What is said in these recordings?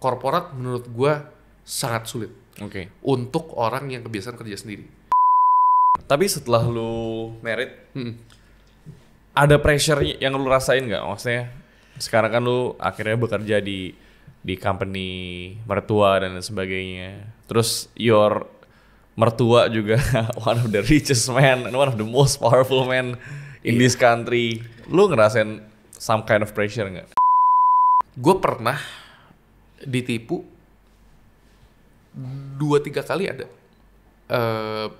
korporat menurut gue sangat sulit Oke. untuk orang yang kebiasaan kerja sendiri. Tapi setelah lu married, ada pressure yang lu rasain nggak? Maksudnya sekarang kan lu akhirnya bekerja di company mertua dan lain sebagainya. Terus your mertua juga one of the richest man and one of the most powerful man in this country. Lu ngerasain some kind of pressure nggak? Gue pernah ditipu 2-3 kali ada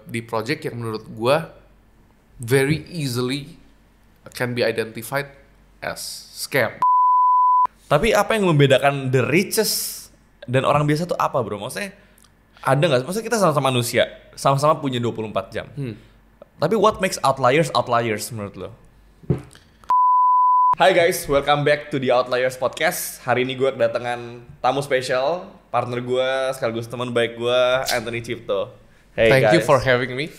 di project yang menurut gue very easily can be identified as scam. Tapi apa yang membedakan the richest dan orang biasa tuh apa, bro? Maksudnya ada nggak? Maksudnya kita sama-sama manusia, sama-sama punya 24 jam. Tapi what makes outliers menurut lo? Hai guys, welcome back to the Outliers Podcast. Hari ini gue kedatangan tamu spesial, partner gue sekaligus teman baik gue, Anthony Cipto. Hey Thank guys. you for having me.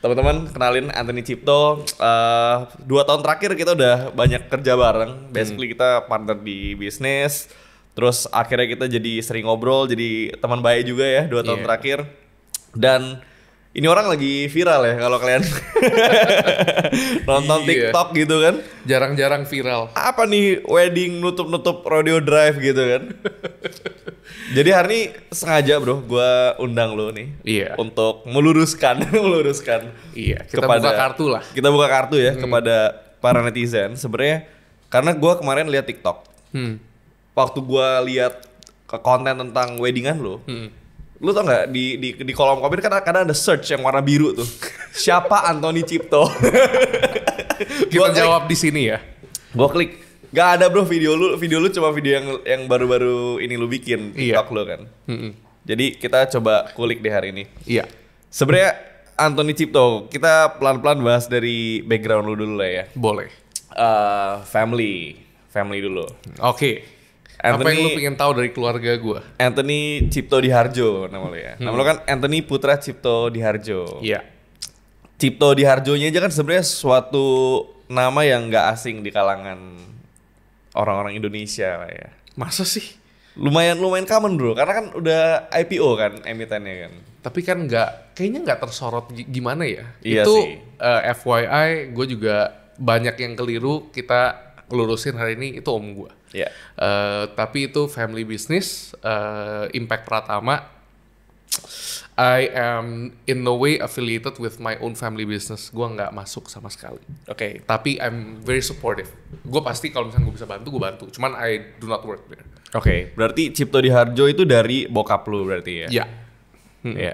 Teman-teman, kenalin Anthony Cipto. 2 tahun terakhir kita udah banyak kerja bareng. Basically kita partner di bisnis. Terus akhirnya kita jadi sering ngobrol, jadi teman baik juga ya 2 tahun terakhir. Dan ini orang lagi viral ya kalau kalian nonton TikTok gitu kan. Jarang-jarang viral. Apa nih wedding nutup-nutup rodeo drive gitu kan. Jadi hari ini sengaja bro, gue undang lo nih untuk meluruskan. Iya, kita buka kartu lah. Kita buka kartu ya kepada para netizen. Sebenarnya karena gue kemarin lihat TikTok. Waktu gue lihat konten tentang weddingan lo, lu tau nggak di kolom komen kan kadang ada search yang warna biru tuh. Siapa Anthony Cipto? Kita jawab di sini ya. Gue klik. Gak ada bro video lu cuma video yang baru-baru ini lu bikin TikTok lu kan. Jadi kita coba kulik deh hari ini. Iya. Sebenarnya Anthony Cipto, kita pelan-pelan bahas dari background lu dulu lah ya. Boleh. Family dulu. Oke. Apa yang lu pengen tahu dari keluarga gue? Anthony Cipto Diharjo nama lu ya. Nama lu kan Anthony Putra Cipto Diharjo. Iya. Cipto Diharjonya aja kan sebenarnya suatu nama yang nggak asing di kalangan orang-orang Indonesia lah ya. Masa sih? Lumayan common bro, karena kan udah IPO kan emitennya kan. Tapi kan kayaknya nggak tersorot gimana ya. Iya itu sih. FYI, gue juga banyak yang keliru. Kita lurusin hari ini, itu om gue. Iya. Tapi itu family business, Impact Pratama. I am in no way affiliated with my own family business. Gue nggak masuk sama sekali. Oke. Tapi I'm very supportive. Gue pasti kalau misalnya gue bisa bantu, gue bantu. Cuman I do not work there. Oke. Berarti Cipto Diharjo itu dari bokap lu berarti ya? Iya. Iya.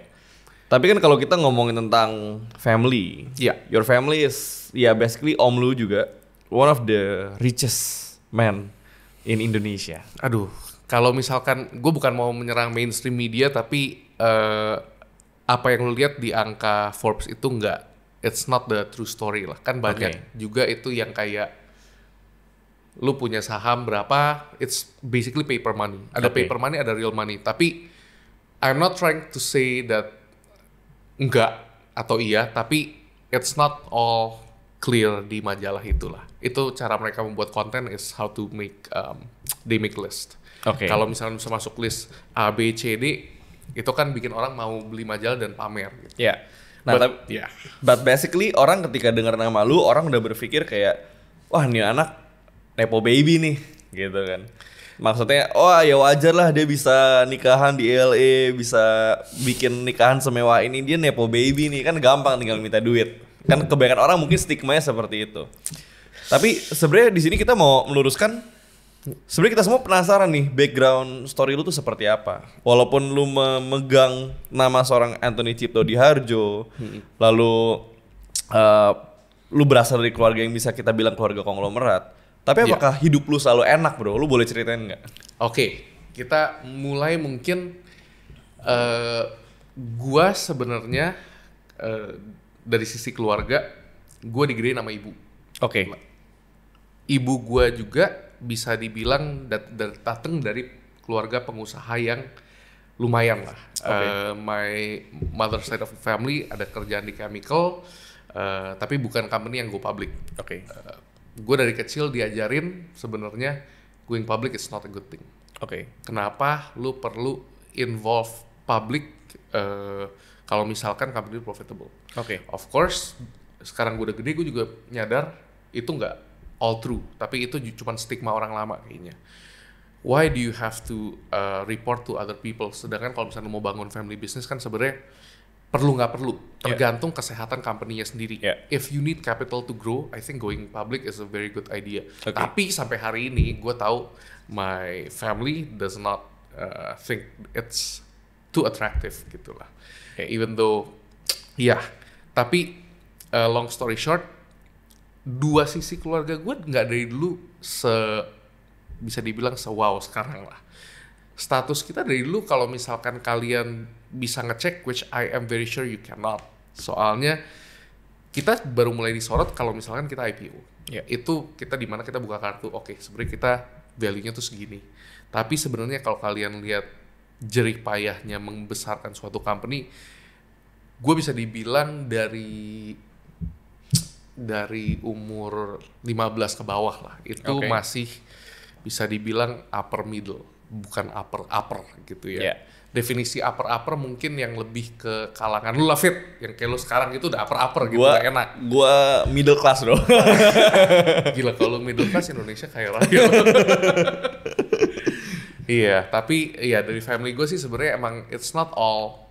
Tapi kan kalau kita ngomongin tentang family, your family is basically om lu juga one of the richest man in Indonesia. Aduh, kalau misalkan gue bukan mau menyerang mainstream media, tapi apa yang lu lihat di angka Forbes itu it's not the true story lah. Kan banyak juga itu yang kayak lu punya saham berapa, it's basically paper money. Ada paper money, ada real money. Tapi I'm not trying to say that enggak atau iya, tapi it's not all clear di majalah itulah. Itu cara mereka membuat konten is how to make they make list. Kalau misalnya bisa masuk list A, B, C, D, itu kan bikin orang mau beli majalah dan pamer gitu. Iya. Nah, but basically orang ketika dengar nama lu, orang udah berpikir kayak, wah ini anak nepo baby nih, gitu kan. Maksudnya, ya wajar lah dia bisa nikahan di LA, bisa bikin nikahan semewah ini, dia nepo baby nih, kan gampang tinggal minta duit. Kan kebanyakan orang mungkin stigmanya seperti itu. Tapi sebenarnya di sini kita mau meluruskan, sebenarnya kita semua penasaran nih background story lu tuh seperti apa. Walaupun lu memegang nama seorang Anthony Cipto Diharjo, lalu lu berasal dari keluarga yang bisa kita bilang keluarga konglomerat. Tapi apakah hidup lu selalu enak bro? Lu boleh ceritain nggak? Oke, kita mulai mungkin gua sebenarnya dari sisi keluarga, gua digedein sama ibu. Ibu gua juga bisa dibilang datang dari keluarga pengusaha yang lumayan lah. My mother side of the family ada kerjaan di chemical, tapi bukan company yang go public. Oke. Gue dari kecil diajarin sebenarnya going public is not a good thing. Oke. Kenapa lu perlu involve public kalau misalkan company profitable? Oke. Of course, sekarang gue udah gede, gue juga nyadar itu nggak all true, tapi itu cuma stigma orang lama kayaknya. Why do you have to report to other people? Sedangkan kalau misalnya mau bangun family business kan sebenarnya perlu nggak perlu, tergantung kesehatan company-nya sendiri. If you need capital to grow, I think going public is a very good idea. Okay. Tapi sampai hari ini gue tahu my family does not think it's too attractive gitulah. Even though, tapi long story short, dua sisi keluarga gue nggak dari dulu bisa dibilang wow sekarang lah. Status kita dari dulu kalau misalkan kalian bisa ngecek, which I am very sure you cannot. Soalnya kita baru mulai disorot kalau misalkan kita IPO. Itu kita di mana kita buka kartu, oke, sebenarnya kita value-nya tuh segini. Tapi sebenarnya kalau kalian lihat jerih payahnya membesarkan suatu company, gue bisa dibilang dari umur 15 ke bawah lah, itu masih bisa dibilang upper middle, bukan upper gitu ya. Definisi upper mungkin yang lebih ke kalangan lu lah, Fit, yang kayak lu sekarang itu udah upper gitu, udah enak. Gua middle class bro. Gila, kalau middle class Indonesia kaya raya. Iya, tapi ya dari family gue sih sebenarnya emang it's not all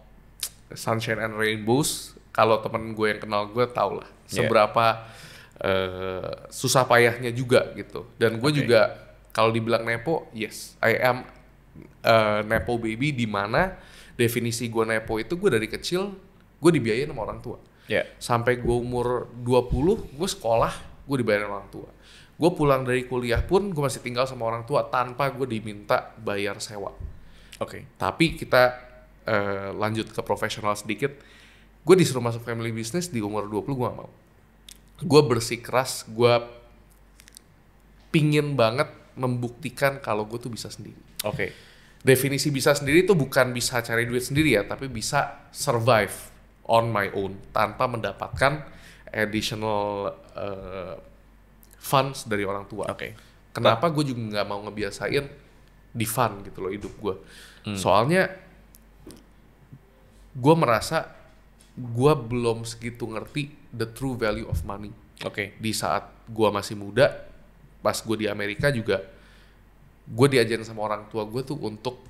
sunshine and rainbows. Kalau temen gue yang kenal gue tau lah seberapa susah payahnya juga gitu. Dan gue juga kalau dibilang nepo, yes, I am nepo baby, di mana definisi gue nepo itu gue dari kecil gue dibiayain sama orang tua. Sampai gue umur 20, gue sekolah, gue dibayarin orang tua. Gue pulang dari kuliah pun gue masih tinggal sama orang tua tanpa gue diminta bayar sewa. Tapi kita lanjut ke profesional sedikit. Gue disuruh masuk family business di umur 20, gue gak mau. Gue bersikeras, gue pingin banget membuktikan kalau gue tuh bisa sendiri. Definisi bisa sendiri tuh bukan bisa cari duit sendiri ya, tapi bisa survive on my own tanpa mendapatkan additional funds dari orang tua. Kenapa gue juga nggak mau ngebiasain di fun gitu loh hidup gue. Soalnya gue merasa gue belum segitu ngerti the true value of money. Di saat gue masih muda, pas gue di Amerika juga, gue diajarin sama orang tua gue tuh untuk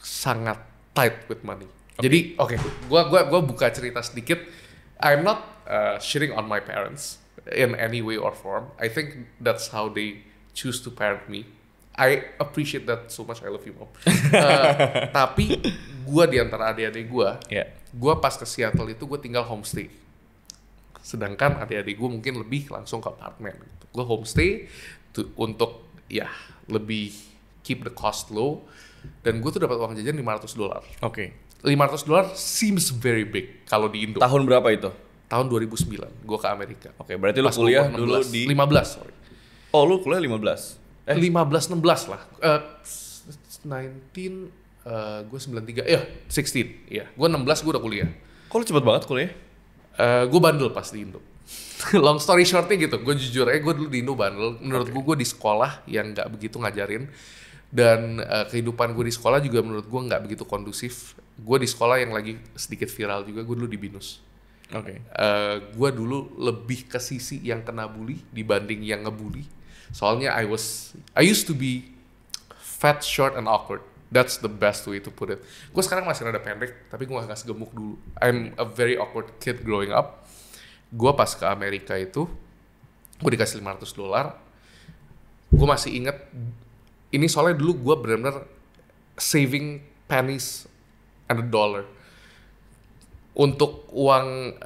sangat tight with money. Jadi gue buka cerita sedikit. I'm not shitting on my parents in any way or form. I think that's how they choose to parent me. I appreciate that so much. I love you, Mom. Tapi gue di antara adik-adik gue pas ke Seattle itu gue tinggal homestay. Sedangkan adik-adik gue mungkin lebih langsung ke apartemen. Gitu. Gue homestay untuk lebih keep the cost low. Dan gue tuh dapat uang jajan $500. $500 seems very big kalau di Indo. Tahun berapa itu? Tahun 2009, gue ke Amerika. Berarti lu kuliah dulu di 15, sorry. Oh, lu kuliah 15? 15-16 lah. 19, gue 93, 16. Iya, gue 16 gue udah kuliah. Kok lu cepet banget kuliah? Gue bandel pas di Indo. Long story shortnya gitu, gue jujur aja gue dulu di Indo bandel. Menurut gue di sekolah yang gak begitu ngajarin. Dan kehidupan gue di sekolah juga menurut gue gak begitu kondusif. Gue di sekolah yang lagi sedikit viral juga, gue dulu di BINUS. Gue dulu lebih ke sisi yang kena bully dibanding yang ngebully. Soalnya I used to be fat, short, and awkward. That's the best way to put it. Gue sekarang masih rada pendek, tapi gue gak segemuk dulu. I'm a very awkward kid growing up. Gue pas ke Amerika itu, gue dikasih $500. Gue masih inget, ini soalnya dulu gue benar-benar saving pennies and a dollar. Untuk uang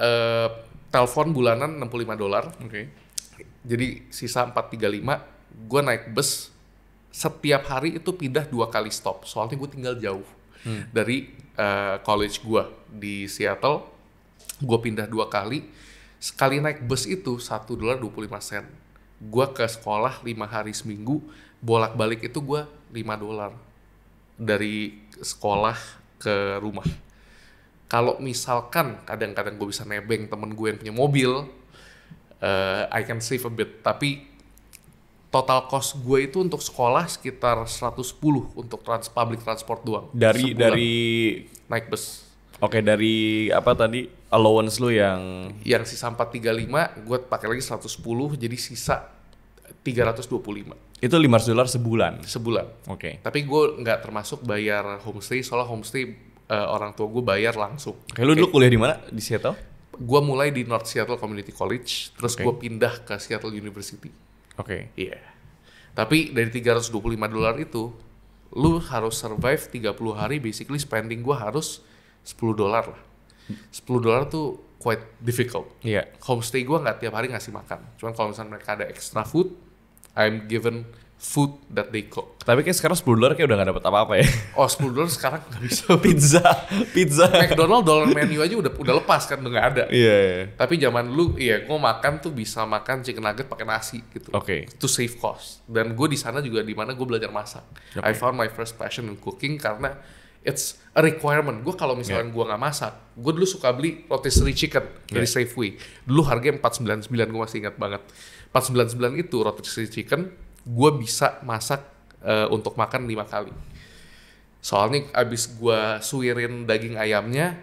telepon bulanan $65. Jadi sisa $435, gue naik bus setiap hari itu pindah 2 kali stop. Soalnya gue tinggal jauh dari college gue di Seattle. Gue pindah 2 kali. Sekali naik bus itu $1.25. Gue ke sekolah 5 hari seminggu, bolak-balik itu gue $5 dari sekolah ke rumah. Kalau misalkan kadang-kadang gue bisa nebeng temen gue yang punya mobil, I can save a bit. Tapi total cost gue itu untuk sekolah sekitar 110 untuk public transport doang. Dari Sebulan. dari Naik bus. Oke, dari apa tadi allowance lu yang Yang sisa 435, gue pakai lagi 110, jadi sisa 325 itu $500 sebulan. sebulan. Oke. Tapi gue nggak termasuk bayar homestay, soalnya homestay orang tua gue bayar langsung. Oke, lu dulu kuliah di mana? Di Seattle? Gue mulai di North Seattle Community College, terus Oke. gue pindah ke Seattle University. Oke. Iya. Tapi dari $325 itu, lu harus survive 30 hari, basically spending gue harus $10 lah. $10 tuh quite difficult. Iya. Homestay gue nggak tiap hari ngasih makan. Cuman kalau misalnya mereka ada extra food, I'm given food that they cook. Tapi kayak sekarang $10 kayak udah gak dapet apa-apa ya. Oh, $10 sekarang nggak bisa. Pizza. McDonald dollar menu aja udah lepas kan, udah nggak ada. Iya. Tapi zaman dulu, iya, gue makan tuh bisa makan chicken nugget pakai nasi gitu. Oke. To save cost. Dan gue di sana juga di mana gue belajar masak. I found my first passion in cooking karena it's a requirement. Gue kalau misalnya gue nggak masak, gue dulu suka beli rotisserie chicken dari Safeway. Dulu harganya $4.99, gue masih ingat banget. $4.99 itu rotisserie chicken, gue bisa masak untuk makan 5 kali. Soalnya abis gue suirin daging ayamnya,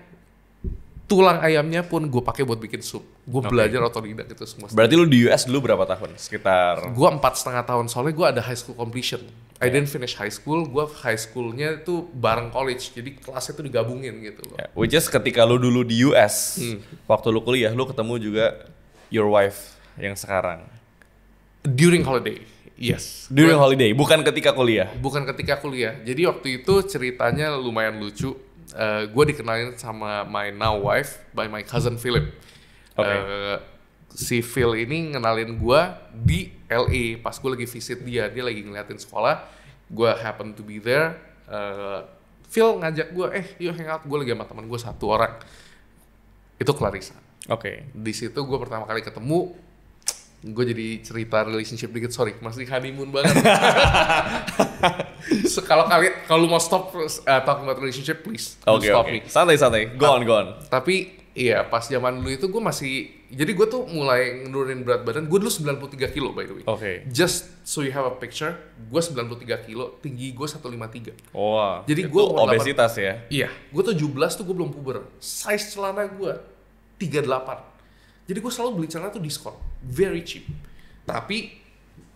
tulang ayamnya pun gue pakai buat bikin sup. Gue belajar otodidak itu semua. Berarti lu di US dulu berapa tahun? Sekitar Gue 4,5 tahun, soalnya gue ada high school completion. I didn't finish high school, gue high schoolnya itu bareng college, jadi kelasnya tuh digabungin gitu loh. ya, which is ketika lu dulu di US, waktu lu kuliah, lu ketemu juga your wife yang sekarang. During holiday, yes. During holiday, bukan ketika kuliah. Bukan ketika kuliah. Jadi waktu itu ceritanya lumayan lucu. Gue dikenalin sama my now wife by my cousin Philip. Oke. Si Phil ini ngenalin gue di LA pas gue lagi visit dia lagi ngeliatin sekolah. Gue happen to be there. Phil ngajak gue, yuk hangout. Gue lagi sama teman gue 1 orang. Itu Clarissa. Oke. Di situ gue pertama kali ketemu, gue jadi cerita relationship dikit, sorry, masih honeymoon banget. Kalau lu mau stop talking about relationship, please Oke. stop me. Santai. Go on. Tapi iya, pas zaman dulu itu gue masih, jadi gue tuh mulai nurunin berat badan. Gue dulu 93 kilo by the way. Oke. Just so you have a picture, gue 93 kilo, tinggi gue 153. Wah. Jadi itu gue umur obesitas ya. Iya, gue tuh 17 tuh gue belum puber. Size celana gue 38. Jadi gue selalu beli celana tuh diskon, very cheap. Tapi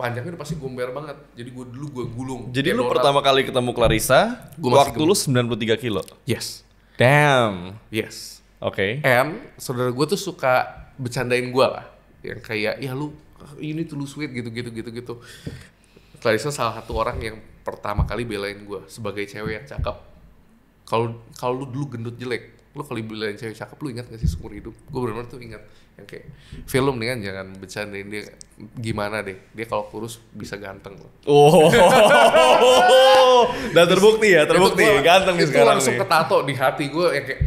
panjangnya udah pasti gomber banget. Jadi gue gulung. Jadi kayak lu donat. pertama kali ketemu Clarissa, Gua masih waktu lu 93 kilo. Yes. Damn. Yes. Oke. And saudara gue tuh suka bercandain gue lah, yang kayak ya lu ini tuh lu sweet gitu. Clarissa salah satu orang yang pertama kali belain gue sebagai cewek yang cakep. Kalau lu dulu gendut jelek, lu kalau belain cewek cakep, lu ingat gak sih seumur hidup? Gue benar-benar tuh ingat yang kayak film nih kan, jangan bercandain dia gimana deh, dia kalau kurus bisa ganteng loh. Oh. Dan terbukti ganteng nih itu sekarang langsung nih. ketato di hati gue yang kayak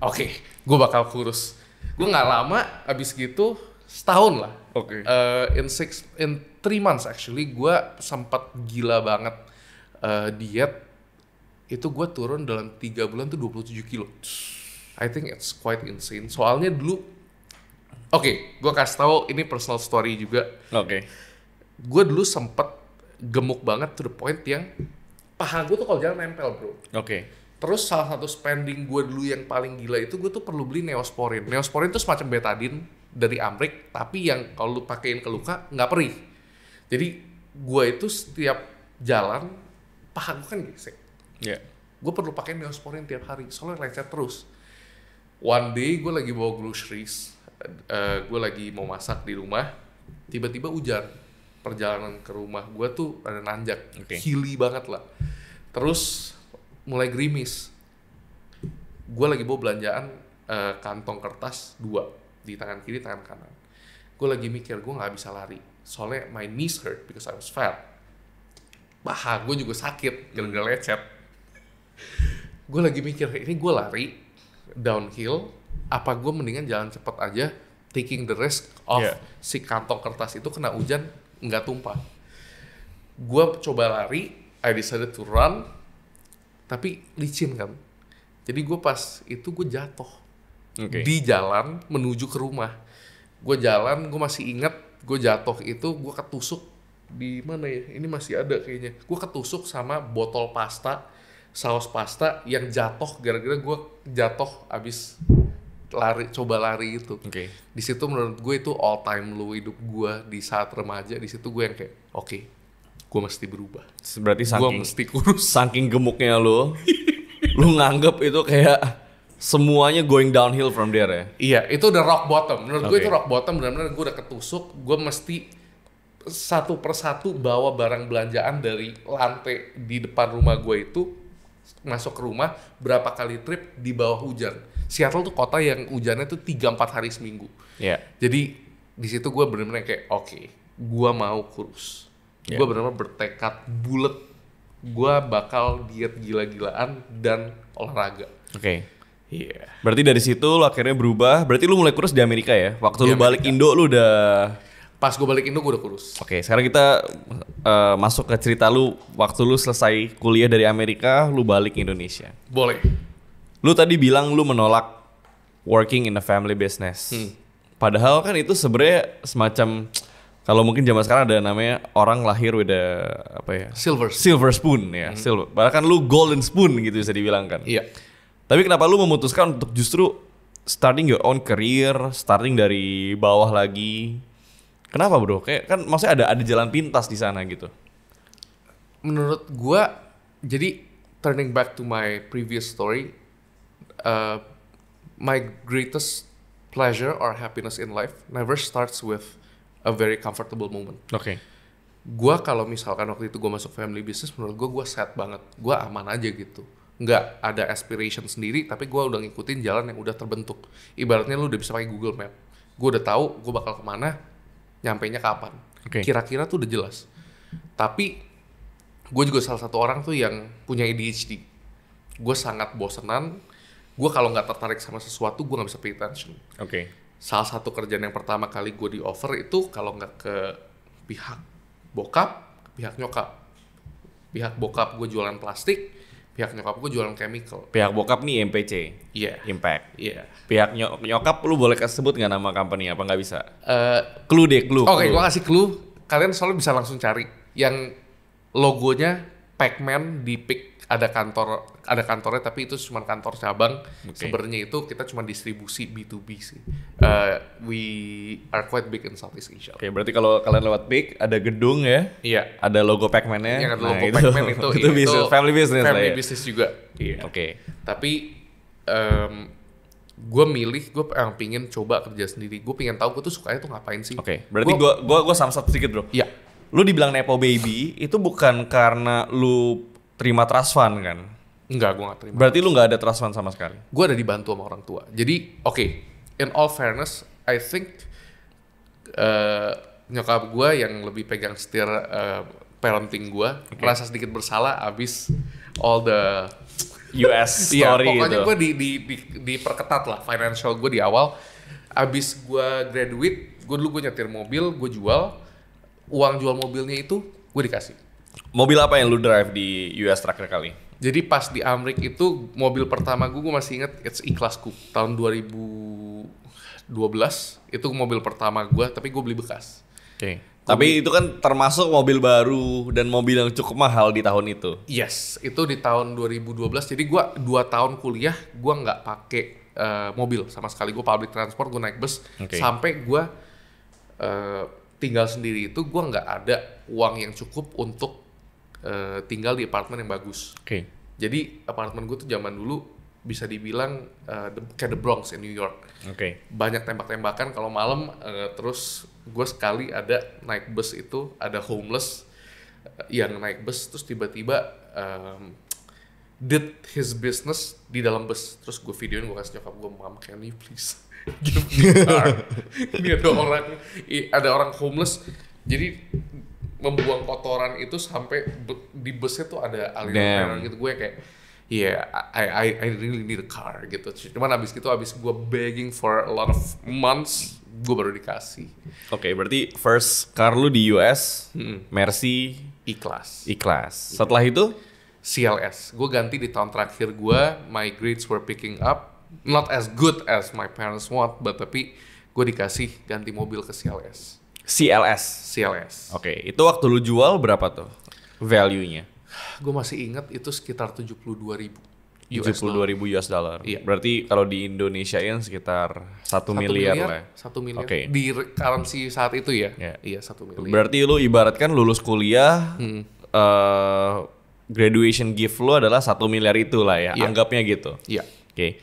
oke, gue bakal kurus. Gue nggak lama abis gitu, setahun lah. Oke. In 3 months actually, gue sempat gila banget diet. Itu gue turun dalam 3 bulan tuh 27 kilo. I think it's quite insane. Soalnya dulu, gue kasih tahu ini personal story juga. Oke. Gue dulu sempet gemuk banget to the point yang paha gue tuh kalau jalan nempel bro. Oke. Terus salah satu spending gue dulu yang paling gila itu gue tuh perlu beli Neosporin. Neosporin itu semacam betadine dari Amrik, tapi yang kalau lu pakein ke luka nggak perih. Jadi gue itu setiap jalan paha gue kan gesek. Ya. Gue perlu pakai Neosporin tiap hari, soalnya lecet terus. One day gue lagi bawa groceries, gue lagi mau masak di rumah, tiba-tiba hujan. Perjalanan ke rumah gue tuh ada nanjak, hilly banget lah. Terus mulai gerimis. Gue lagi bawa belanjaan kantong kertas 2 di tangan kiri, tangan kanan. Gue lagi mikir gue nggak bisa lari, soalnya my knees hurt because I was fat. Paha gue juga sakit gara-gara lecet. Gue lagi mikir ini gue lari downhill, apa gue mendingan jalan cepet aja, taking the risk of si kantong kertas itu kena hujan nggak tumpah. Gue coba lari, I decided to run, tapi licin kan. Jadi gue pas itu gue jatuh di jalan menuju ke rumah. Gue jalan, gue masih inget gue jatuh itu gue ketusuk di mana ya? Ini masih ada kayaknya. Gue ketusuk sama botol pasta, saus pasta yang jatuh gara-gara gue jatuh abis coba lari itu. Oke. Di situ menurut gue itu all time low hidup gue di saat remaja. Di situ gue yang kayak oke, gue mesti berubah. Berarti Gue mesti kurus. saking gemuknya lu nganggep itu kayak semuanya going downhill from there ya? Iya, itu udah rock bottom. Menurut gue Oke. itu rock bottom, benar-benar gue udah ketusuk. Gue mesti satu persatu bawa barang belanjaan dari lantai di depan rumah gue itu masuk ke rumah, berapa kali trip di bawah hujan. Seattle tuh kota yang hujannya tuh 3-4 hari seminggu. Iya. Jadi di situ gue benar-benar kayak oke, gue mau kurus. Yeah. Gue benar-benar bertekad bulat, gue bakal diet gila-gilaan dan olahraga. Oke. Iya. Berarti dari situ lu akhirnya berubah. Berarti lu mulai kurus di Amerika ya? Waktu Di lu balik Amerika. Indo lu udah... Pas gue balik Indo gue udah kurus. Oke, sekarang kita masuk ke cerita lu waktu lu selesai kuliah dari Amerika, lu balik ke Indonesia. Boleh. Lu tadi bilang lu menolak working in a family business. Padahal kan itu sebenarnya semacam, kalau mungkin zaman sekarang ada namanya orang lahir with a, apa ya? Silver spoon ya. Silver. Bahkan lu golden spoon gitu bisa dibilang kan. Iya. Tapi kenapa lu memutuskan untuk justru starting your own career, starting dari bawah lagi? Kenapa bro? Kayak kan maksudnya ada jalan pintas di sana gitu. Menurut gue, jadi turning back to my previous story, my greatest pleasure or happiness in life never starts with a very comfortable moment. Oke. Gue kalau misalkan waktu itu gue masuk family business, menurut gue set banget. Gue aman aja gitu. Nggak ada aspiration sendiri, tapi gue udah ngikutin jalan yang udah terbentuk. Ibaratnya lu udah bisa pakai Google Map. Gue udah tahu gue bakal kemana, nyampainya kapan. Oke. Kira-kira tuh udah jelas. Tapi gue juga salah satu orang tuh yang punya ADHD. Gue sangat bosenan. Gue kalau nggak tertarik sama sesuatu, gue nggak bisa pay attention. Oke. Salah satu kerjaan yang pertama kali gue di offer itu kalau nggak ke pihak bokap, ke pihak nyokap. Pihak bokap gue jualan plastik, pihak nyokap gue jualan chemical. Pihak bokap nih MPC. Iya. Impact. Iya. Pihak nyokap lu boleh sebut nggak nama company apa nggak bisa? Clue deh, clue. Oke, clue. gue kasih clue. Kalian soalnya bisa langsung cari. Yang logonya Pac-Man di pick ada kantornya tapi itu cuma kantor cabang. Oke. Sebenarnya itu kita cuma distribusi B2B sih. We are quite big in Southeast Asia. Oke, berarti kalau kalian lewat PIK ada gedung ya, Iya. ada logo Pac-Man-nya. Yang ada logo itu, Pac-Man itu bisnis, family business lah family ya. business juga. Iya. Oke. Tapi gue yang pingin coba kerja sendiri. Gue pingin tahu gue tuh sukanya tuh ngapain sih. Oke, berarti gua samsat sedikit bro. Iya. Lu dibilang nepo baby itu bukan karena lu terima trust fund kan? Enggak, gue gak terima. Berarti lu nggak ada trust fund sama sekali. Gue ada dibantu sama orang tua. Jadi, oke, in all fairness, I think nyokap gue yang lebih pegang setir parenting gue merasa sedikit bersalah abis all the US iya, story pokoknya gitu. gue diperketat lah financial gue di awal. Abis gue graduate, gue nyetir mobil, gue jual. Uang jual mobilnya itu gue dikasih. Mobil apa yang lu drive di US terakhir kali? Jadi pas di Amrik itu mobil pertama gue masih inget it's E-Class Coupe tahun 2012. Itu mobil pertama gue, tapi gue beli bekas. Oke. Tapi itu kan termasuk mobil baru dan mobil yang cukup mahal di tahun itu. Yes, itu di tahun 2012. Jadi gue 2 tahun kuliah gue nggak pakai mobil sama sekali. Gue public transport, gue naik bus. Oke. Sampai gue tinggal sendiri itu gue nggak ada uang yang cukup untuk tinggal di apartemen yang bagus. Oke. Jadi apartemen gue tuh zaman dulu bisa dibilang kayak The Bronx in New York. Oke. Banyak tembak-tembakan kalau malam. Terus gue sekali ada naik bus itu ada homeless yang naik bus terus tiba-tiba did his business di dalam bus. Terus gue videoin, gue kasih nyokap gue, "Mom, can you please give me a car?" Ini ada orang homeless. Jadi membuang kotoran itu sampai di busnya tuh ada aliran gitu. Gue kayak I really need a car gitu. Cuman abis gue begging for a lot of months, gue baru dikasih. Oke, berarti first car lu di US, Mercy E-Class. E-Class. Setelah itu CLS. Gue ganti di tahun terakhir gue, my grades were picking up. Not as good as my parents want, but tapi gue dikasih ganti mobil ke CLS. CLS. Oke, itu waktu lu jual berapa tuh value-nya? Gue masih ingat itu sekitar 72.000 US dollar. Iya. Berarti kalau di Indonesiain sekitar 1 miliar lah. 1 miliar. Oke. Di currency saat itu ya. Iya. Iya, 1 miliar. Berarti lu ibaratkan lulus kuliah, graduation gift lu adalah 1 miliar itu lah ya, Iya. anggapnya gitu. Iya. Oke.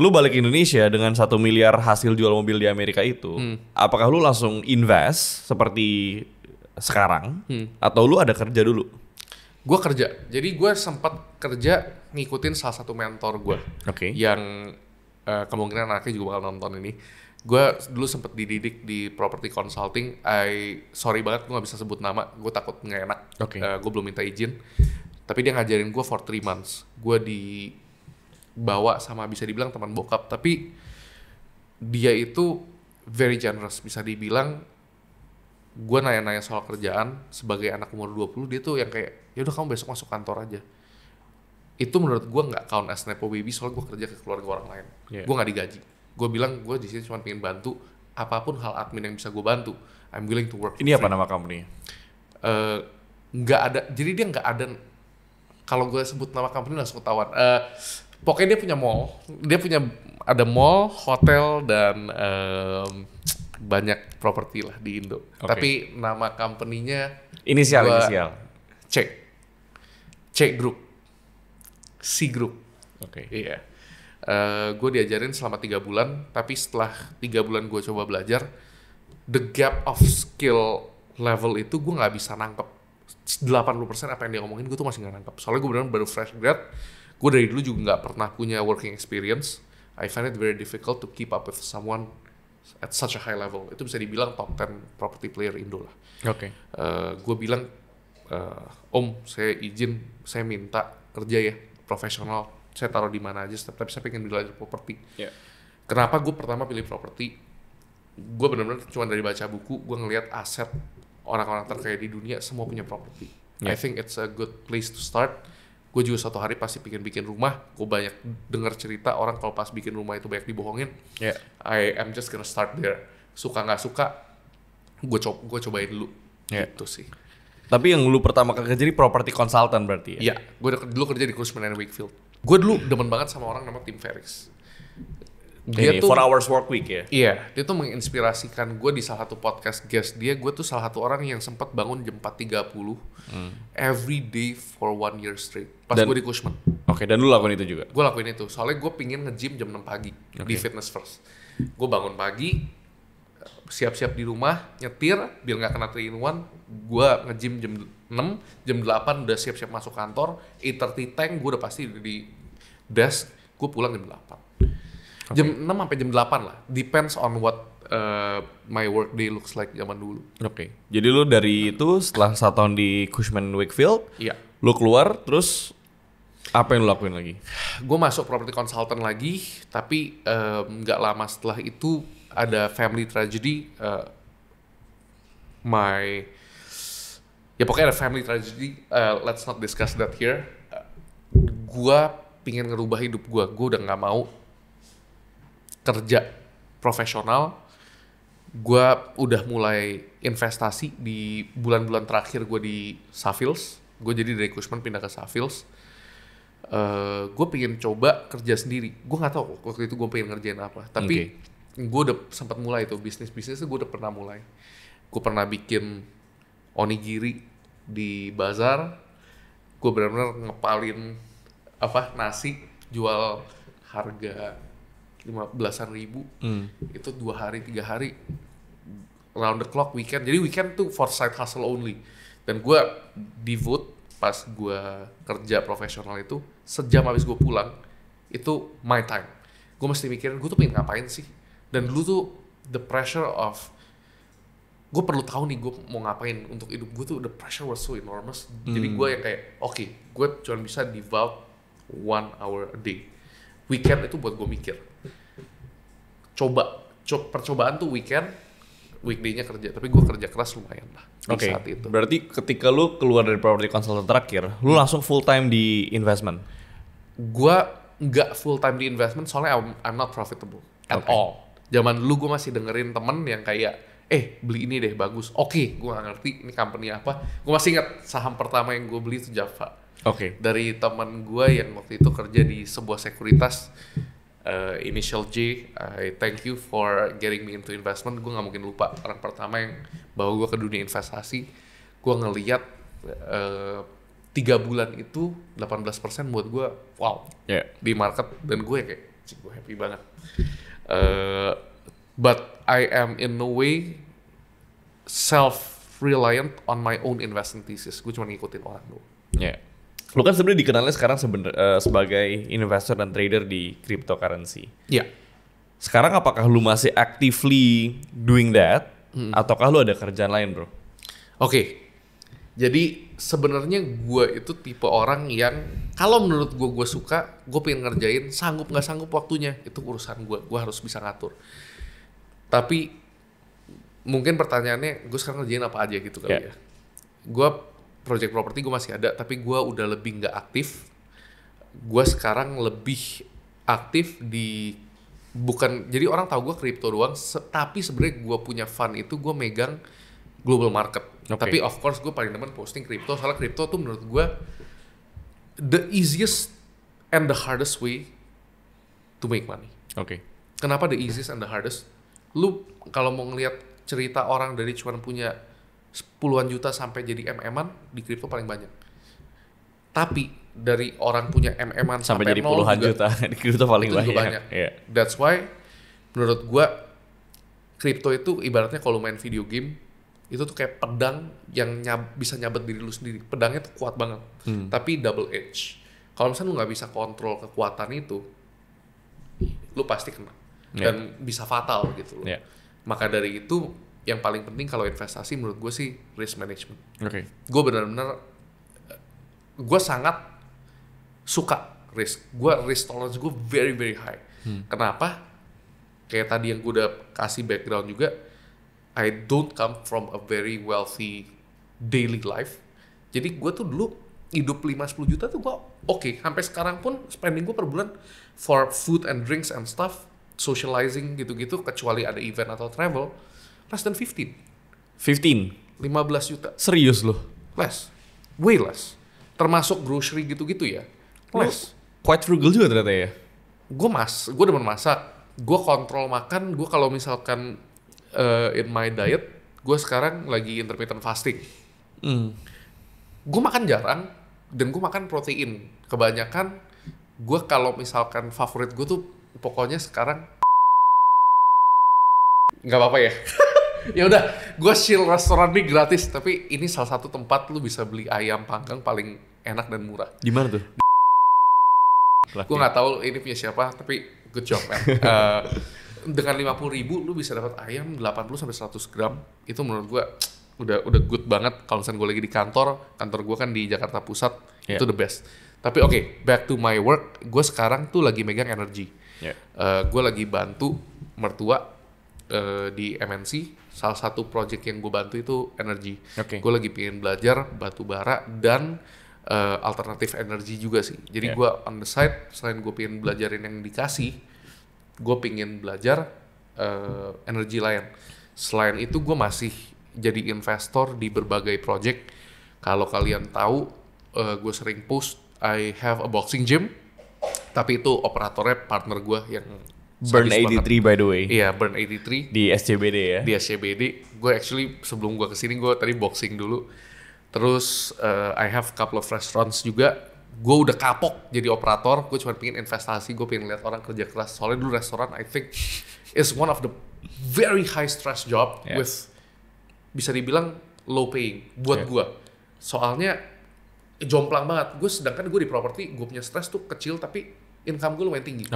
Lu balik ke Indonesia dengan 1 miliar hasil jual mobil di Amerika itu, apakah lu langsung invest seperti sekarang, atau lu ada kerja dulu? Gue kerja. Jadi gue sempat kerja ngikutin salah satu mentor gue. Oke. Yang kemungkinan anaknya juga bakal nonton ini. Gue dulu sempat dididik di property consulting. Sorry banget gue gak bisa sebut nama. Gue takut gak enak. Oke. Gue belum minta izin. Tapi dia ngajarin gue for 3 months. Gue dibawa sama bisa dibilang teman bokap. Tapi dia itu very generous. Bisa dibilang gue nanya-nanya soal kerjaan sebagai anak umur 20, dia tuh yang kayak ya udah kamu besok masuk kantor aja. Itu menurut gue nggak count as nepo baby, soalnya gue kerja ke keluarga orang lain. Gue nggak digaji. Gue bilang gue di sini cuma pengen bantu apapun hal admin yang bisa gue bantu. I'm willing to work. Ini apa nama company? Nggak ada. Jadi dia nggak ada. Kalau gue sebut nama company langsung ketahuan. Pokoknya dia punya mall. Dia punya ada mall, hotel dan banyak properti lah di Indo. Oke. Tapi nama company-nya Inisial. C Group. C Group. Oke. Iya. Gue diajarin selama 3 bulan, tapi setelah 3 bulan gue coba belajar, the gap of skill level itu gue nggak bisa nangkep. 80% apa yang dia ngomongin gue tuh masih nggak nangkep. Soalnya gue beneran baru fresh grad, gue dari dulu juga nggak pernah punya working experience. I find it very difficult to keep up with someone at such a high level. Itu bisa dibilang top 10 property player Indo lah. Oke. Gue bilang, Om, saya izin, saya minta kerja ya, profesional. Saya taruh di mana aja, tapi saya pengen belajar properti. Yeah. Kenapa gue pertama pilih properti? Gue benar-benar cuma dari baca buku, gue ngelihat aset orang-orang terkaya di dunia semua punya properti. I think it's a good place to start. Gue juga suatu hari pasti bikin rumah. Gue banyak dengar cerita orang kalau pas bikin rumah itu banyak dibohongin. Yeah. I am just gonna start there. Suka nggak suka, gue cobain dulu. Yeah. Gitu sih. Tapi yang lu pertama kali kerja di property consultant berarti ya? Iya, gue dulu kerja di Cushman & Wakefield. Gue dulu demen banget sama orang namanya Tim Ferriss. Dia Ini tuh 4 hours work week ya? Iya, dia tuh menginspirasikan gue di salah satu podcast guest dia. Gue tuh salah satu orang yang sempat bangun jam 4.30 every day for 1 year straight. Pas gue di Cushman. Oke, dan lu lakukan itu juga? Gue lakuin itu, soalnya gue pingin nge-gym jam 6 pagi di Fitness First. Gue bangun pagi, siap-siap di rumah, nyetir, biar gak kena 3-in-1. Gue nge-gym jam 6, jam 8 udah siap-siap masuk kantor, 8:30 tank, gue udah pasti di desk, gue pulang jam 8. Jam 6 sampai jam 8 lah, depends on what my work day looks like zaman dulu. Oke. Jadi lu dari itu setelah 1 tahun di Cushman & Wakefield, Iya. lu keluar terus apa yang lu lakuin lagi? Gue masuk property consultant lagi, tapi nggak lama setelah itu ada family tragedy. Ya pokoknya ada family tragedy. Let's not discuss that here. Gue pingin ngerubah hidup gue. Gue udah nggak mau kerja profesional. Gue udah mulai investasi di bulan-bulan terakhir gue di Savills. Gue jadi dari Cushman pindah ke Savills. Gue pengen coba kerja sendiri. Gue nggak tahu waktu itu gue pengen ngerjain apa. Tapi gue udah sempat mulai tuh bisnis-bisnis. Gue udah pernah mulai. Gue pernah bikin onigiri di bazar. Gue benar-benar ngepalin nasi, jual harga 15-an ribu. Itu 2 hari 3 hari round the clock weekend. Jadi weekend tuh for side hustle only. Dan gue devote pas gue kerja profesional itu, sejam habis gue pulang itu my time. Gue mesti mikirin gue tuh pengen ngapain sih. Dan dulu tuh the pressure of gue perlu tahu nih gue mau ngapain untuk hidup gue tuh, the pressure was so enormous. Jadi gue yang kayak oke, gue cuma bisa devote 1 hour a day. Weekend itu buat gue mikir. Percobaan tuh weekend, weekday-nya kerja. Tapi gue kerja keras lumayan lah di saat itu. Berarti ketika lu keluar dari property consultant terakhir, lu langsung full time di investment? Gue nggak full time di investment soalnya I'm not profitable at all. Zaman dulu gue masih dengerin temen yang kayak beli ini deh bagus. Oke, gue gak ngerti ini company apa. Gue masih ingat saham pertama yang gue beli itu Java. Dari teman gue yang waktu itu kerja di sebuah sekuritas, initial J. I thank you for getting me into investment. Gue gak mungkin lupa orang pertama yang bawa gue ke dunia investasi. Gue ngeliat 3 bulan itu 18% buat gue wow di market, dan gue kayak gue happy banget. But I am in no way self-reliant on my own investing thesis. Gue cuma ngikutin orang dulu. Lu kan sebenarnya dikenalnya sekarang sebagai investor dan trader di cryptocurrency. Sekarang apakah lu masih actively doing that? Ataukah lu ada kerjaan lain, bro? Jadi sebenarnya gue itu tipe orang yang kalau menurut gue suka, gue pengen ngerjain, sanggup nggak sanggup waktunya itu urusan gue harus bisa ngatur. Tapi mungkin pertanyaannya gue sekarang ngerjain apa aja gitu kali ya. Gue project property gue masih ada, tapi gue udah lebih nggak aktif. Gue sekarang lebih aktif di jadi orang tahu gue kripto doang, tapi sebenarnya gue punya fund itu gue megang global market. Tapi of course gue paling demen posting kripto, soalnya kripto tuh menurut gue the easiest and the hardest way to make money. Kenapa the easiest and the hardest? Lu kalau mau ngelihat cerita orang dari cuma punya puluhan juta sampai jadi MM-an, di kripto paling banyak. Tapi dari orang punya MM-an sampai jadi puluhan juta di kripto paling banyak. That's why menurut gua kripto itu ibaratnya kalau main video game itu tuh kayak pedang yang bisa nyabet diri lu sendiri. Pedangnya tuh kuat banget, tapi double edge. Kalau misalnya lu nggak bisa kontrol kekuatan itu, lu pasti kena dan bisa fatal gitu loh. Maka dari itu yang paling penting kalau investasi menurut gue sih risk management. Gue benar-benar gue sangat suka risk. Gue risk tolerance gue very very high. Kenapa? Kayak tadi yang gue udah kasih background juga, I don't come from a very wealthy daily life. Jadi gue tuh dulu hidup 5-10 juta tuh gue sampai sekarang pun spending gue per bulan for food and drinks and stuff, socializing gitu-gitu, kecuali ada event atau travel, less than 15 juta. Serius loh? Way less. Termasuk grocery gitu-gitu ya. Less. Quite frugal juga ternyata ya? Gue demen masak. Gue kontrol makan. Gue kalau misalkan in my diet, gue sekarang lagi intermittent fasting. Gue makan jarang dan gue makan protein. Kebanyakan gue kalau misalkan favorit gue tuh pokoknya sekarang nggak apa-apa ya. Ya udah, gue share restoran nih gratis, tapi ini salah satu tempat lu bisa beli ayam panggang paling enak dan murah. Di mana tuh? Gue nggak tahu ini punya siapa, tapi good job man. Dengan 50.000 lu bisa dapat ayam 80-100 gram. Itu menurut gue udah good banget. Kalau misalnya gue lagi di kantor gue kan di Jakarta Pusat, itu the best. Tapi back to my work, gue sekarang tuh lagi megang energy. Gue lagi bantu mertua di MNC. Salah satu project yang gue bantu itu energy. Gue lagi pengen belajar batu bara dan alternatif energi juga sih. Jadi gue on the side, selain gue pengen belajarin yang dikasih, gue pengen belajar energi lain. Selain itu gue masih jadi investor di berbagai project. Kalau kalian tahu, gue sering post I have a boxing gym, tapi itu operatornya partner gue yang Burn 83 by the way. Iya, Burn 83 di SCBD ya. Di SCBD. Gue actually sebelum gue kesini gue tadi boxing dulu. Terus I have couple of restaurants juga. Gue udah kapok jadi operator. Gue cuma pengen investasi. Gue pengen lihat orang kerja keras. Soalnya dulu restoran I think is one of the very high stress job with bisa dibilang low paying buat gue. Soalnya jomplang banget. Sedangkan gue di properti gue punya stress tuh kecil tapi income gue lumayan tinggi.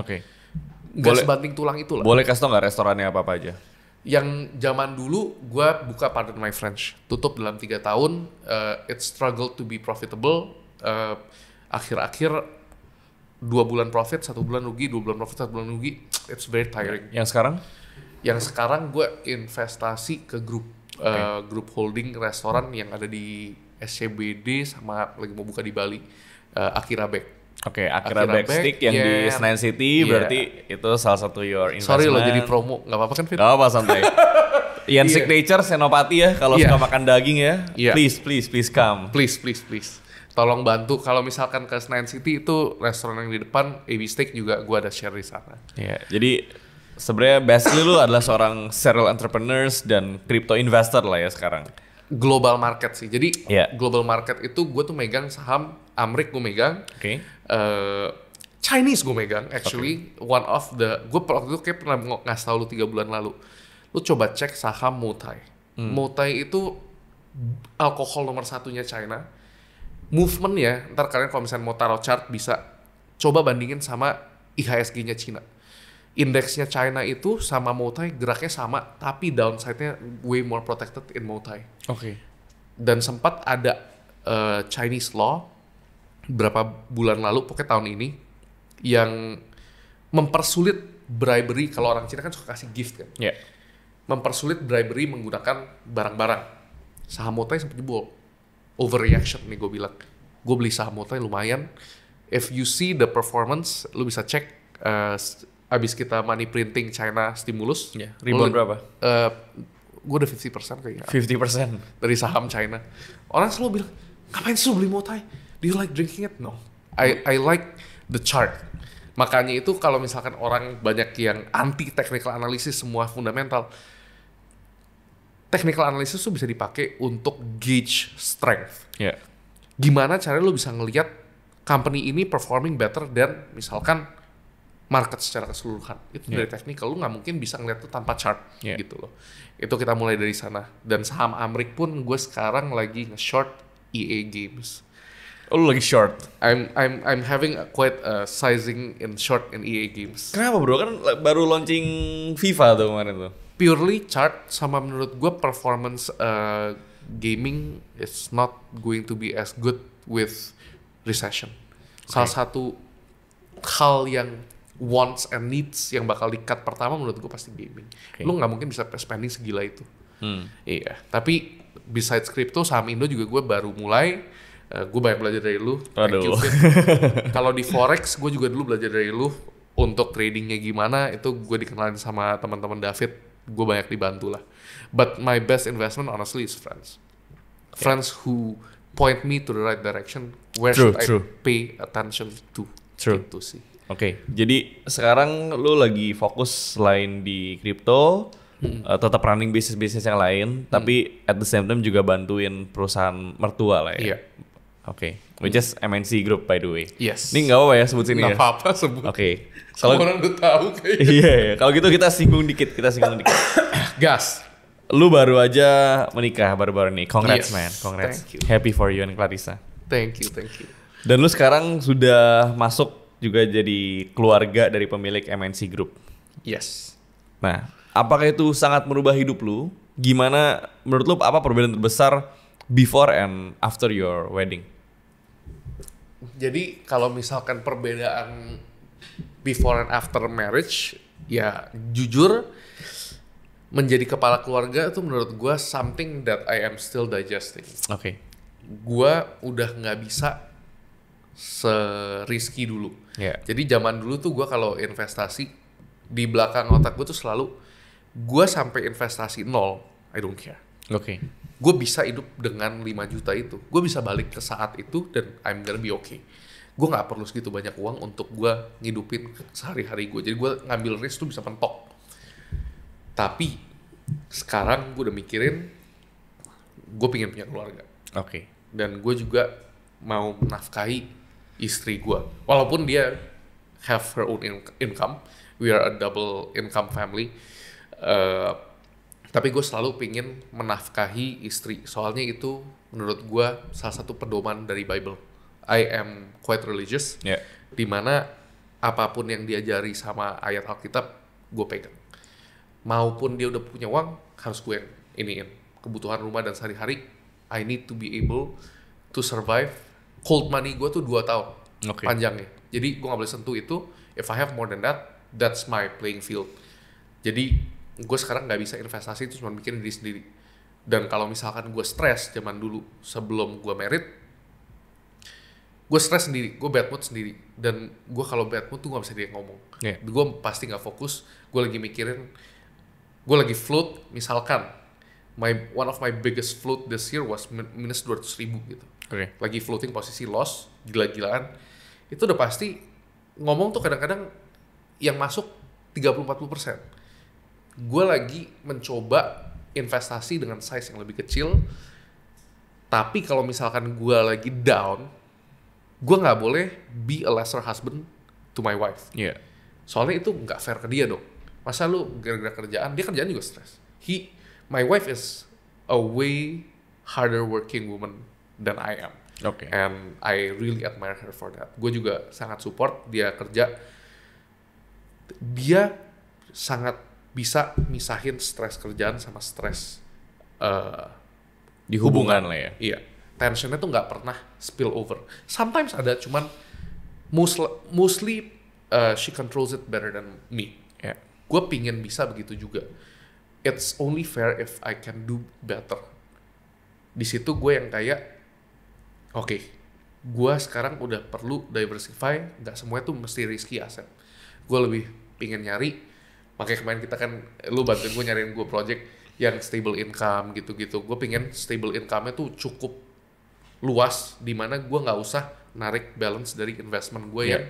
Gak sebanding tulang itu lah. Boleh kasih tau gak restorannya apa-apa aja? Yang zaman dulu gue buka Pardon My French, tutup dalam 3 tahun. It struggled to be profitable. Akhir-akhir 2 bulan profit, 1 bulan rugi, 2 bulan profit, 1 bulan rugi. It's very tiring. Yang sekarang? Yang sekarang gue investasi ke grup holding restoran yang ada di SCBD sama lagi mau buka di Bali, Akira Back. Akira Backstick yang di Senayan City berarti itu salah satu your investment. Sorry lo jadi promo, nggak apa-apa kan Fit? Nggak apa-apa, santai. Yang Iya. signature Senopati ya, kalau Iya. suka makan daging ya, Iya. please come. Please. Tolong bantu kalau misalkan ke Senayan City itu restoran yang di depan AB Steak juga gua ada share di sana. Ya, jadi sebenarnya basically lu adalah seorang serial entrepreneurs dan crypto investor lah ya sekarang. Global market sih. Jadi Iya. global market itu gue tuh megang saham Amrik gue megang. Oke. Chinese gue megang actually one of the gue waktu itu kayak pernah ngasih tau lu 3 bulan lalu. Lu coba cek saham Moutai. Moutai itu alkohol nomor satunya China. Movement ya, ntar kalian kalau misalnya mau taruh chart bisa coba bandingin sama IHSG-nya Cina. Indeksnya China itu sama Moutai geraknya sama, tapi downside-nya way more protected in Moutai. Oke. Dan sempat ada Chinese law berapa bulan lalu, pokoknya tahun ini, yang mempersulit bribery. Kalau orang Cina kan suka kasih gift kan. Ya. Mempersulit bribery menggunakan barang-barang. Saham Moutai sempat jebol. Overreaction nih gue bilang. Gue beli saham Moutai lumayan. If you see the performance, lu bisa cek abis kita money printing China stimulus. Ya. Rebound berapa? Gue udah 50% kayaknya 50%. dari saham China. Orang selalu bilang, ngapain sih lu beli Moutai? Do you like drinking it? No. I like the chart. Makanya itu kalau misalkan orang banyak yang anti technical analysis semua fundamental, technical analysis tuh bisa dipakai untuk gauge strength. Ya. Gimana caranya lu bisa ngelihat company ini performing better dan misalkan market secara keseluruhan. Itu dari technical, lu nggak mungkin bisa ngeliat itu tanpa chart gitu loh. Itu kita mulai dari sana. Dan saham Amrik pun gue sekarang lagi nge-short EA Games. Oh, lu lagi short. I'm having quite a sizing in short in EA Games. Kenapa bro? Kan baru launching FIFA tuh kemarin tuh. Purely chart sama menurut gue performance gaming is not going to be as good with recession. Salah satu hal yang wants and needs yang bakal di-cut pertama menurut gue pasti gaming. Lu nggak mungkin bisa spending segila itu. Iya. Tapi besides crypto, saham Indo juga gue baru mulai. Gue banyak belajar dari lu. Thank you, Fit. Kalau di forex, gue juga dulu belajar dari lu untuk tradingnya gimana. Itu gue dikenalin sama teman-teman David. Gue banyak dibantu lah. But my best investment honestly is friends. Friends who point me to the right direction. Where should I pay attention to? Itu sih. Oke, jadi sekarang lu lagi fokus selain di crypto, tetap running bisnis-bisnis yang lain, tapi at the same time juga bantuin perusahaan mertua lah ya. Iya. Oke, which is MNC Group by the way. Yes. Ini nggak apa ya sebut sini ya? Nggak apa-apa sebut. Oke. Kalau orang udah tahu kayaknya. Iya, kalau gitu kita singgung dikit. Gas. Lu baru aja menikah baru-baru nih. Congrats Yes. man, congrats. Thank you. Happy for you and Clarissa. Thank you. Dan lu sekarang sudah masuk juga jadi keluarga dari pemilik MNC Group. Yes. Nah, apakah itu sangat merubah hidup lu? Gimana menurut lu apa perbedaan terbesar before and after your wedding? Jadi kalau misalkan perbedaan before and after marriage, ya jujur menjadi kepala keluarga itu menurut gue something that I am still digesting. Oke. Gue udah nggak bisa se-risky dulu. Yeah. Jadi zaman dulu tuh gue kalau investasi di belakang otak gue tuh selalu gue sampai investasi nol, I don't care. Oke. Gue bisa hidup dengan 5 juta itu. Gue bisa balik ke saat itu dan I'm gonna be okay. Gue gak perlu segitu banyak uang untuk gue ngidupin sehari-hari gue. Jadi gue ngambil risk tuh bisa mentok. Tapi sekarang gue udah mikirin gue pengen punya keluarga. Oke. Dan gue juga mau menafkahi istri gue. Walaupun dia have her own income. We are a double income family. Tapi gue selalu pengen menafkahi istri. Soalnya itu menurut gue salah satu pedoman dari Bible. I am quite religious. Yeah. Dimana apapun yang diajari sama ayat Alkitab, gue pegang. Maupun dia udah punya uang, harus gue yang iniin. Kebutuhan rumah dan sehari-hari, I need to be able to survive. Cold money gue tuh 2 tahun panjangnya. Jadi gue gak boleh sentuh itu. If I have more than that, that's my playing field. Jadi gue sekarang nggak bisa investasi itu cuma mikirin diri sendiri. Dan kalau misalkan gue stres zaman dulu sebelum gue married, gue stres sendiri, gue bad mood sendiri. Dan gue kalau bad mood tuh gak bisa dia ngomong. Gue pasti nggak fokus. Gue lagi mikirin gue lagi float, misalkan one of my biggest float this year was minus 200.000 gitu. Lagi floating posisi loss, gila-gilaan. Itu udah pasti ngomong tuh kadang-kadang yang masuk 30-40%. Gue lagi mencoba investasi dengan size yang lebih kecil. Tapi kalau misalkan gue lagi down, gue nggak boleh be a lesser husband to my wife. Yeah. Soalnya itu nggak fair ke dia dong. Masa lu gara-gara kerjaan, dia kerjaan juga stres. My wife is a way harder working woman than I am. Okay. And I really admire her for that. Gue juga sangat support dia kerja. Dia sangat bisa misahin stres kerjaan sama stres di hubungan lah ya. Iya. Tensionnya tuh nggak pernah spill over. Sometimes ada, cuman mostly she controls it better than me. Yeah. Gue pingin bisa begitu juga. It's only fair if I can do better. Di situ gue yang kayak, oke, gue sekarang udah perlu diversify. Nggak semuanya tuh mesti risky aset. Gue lebih pingin nyari. Makanya kemarin kita kan, lu bantuin gue nyariin gue project yang stable income gitu-gitu. Gue pingin stable income-nya tuh cukup luas, dimana gue nggak usah narik balance dari investment gue yang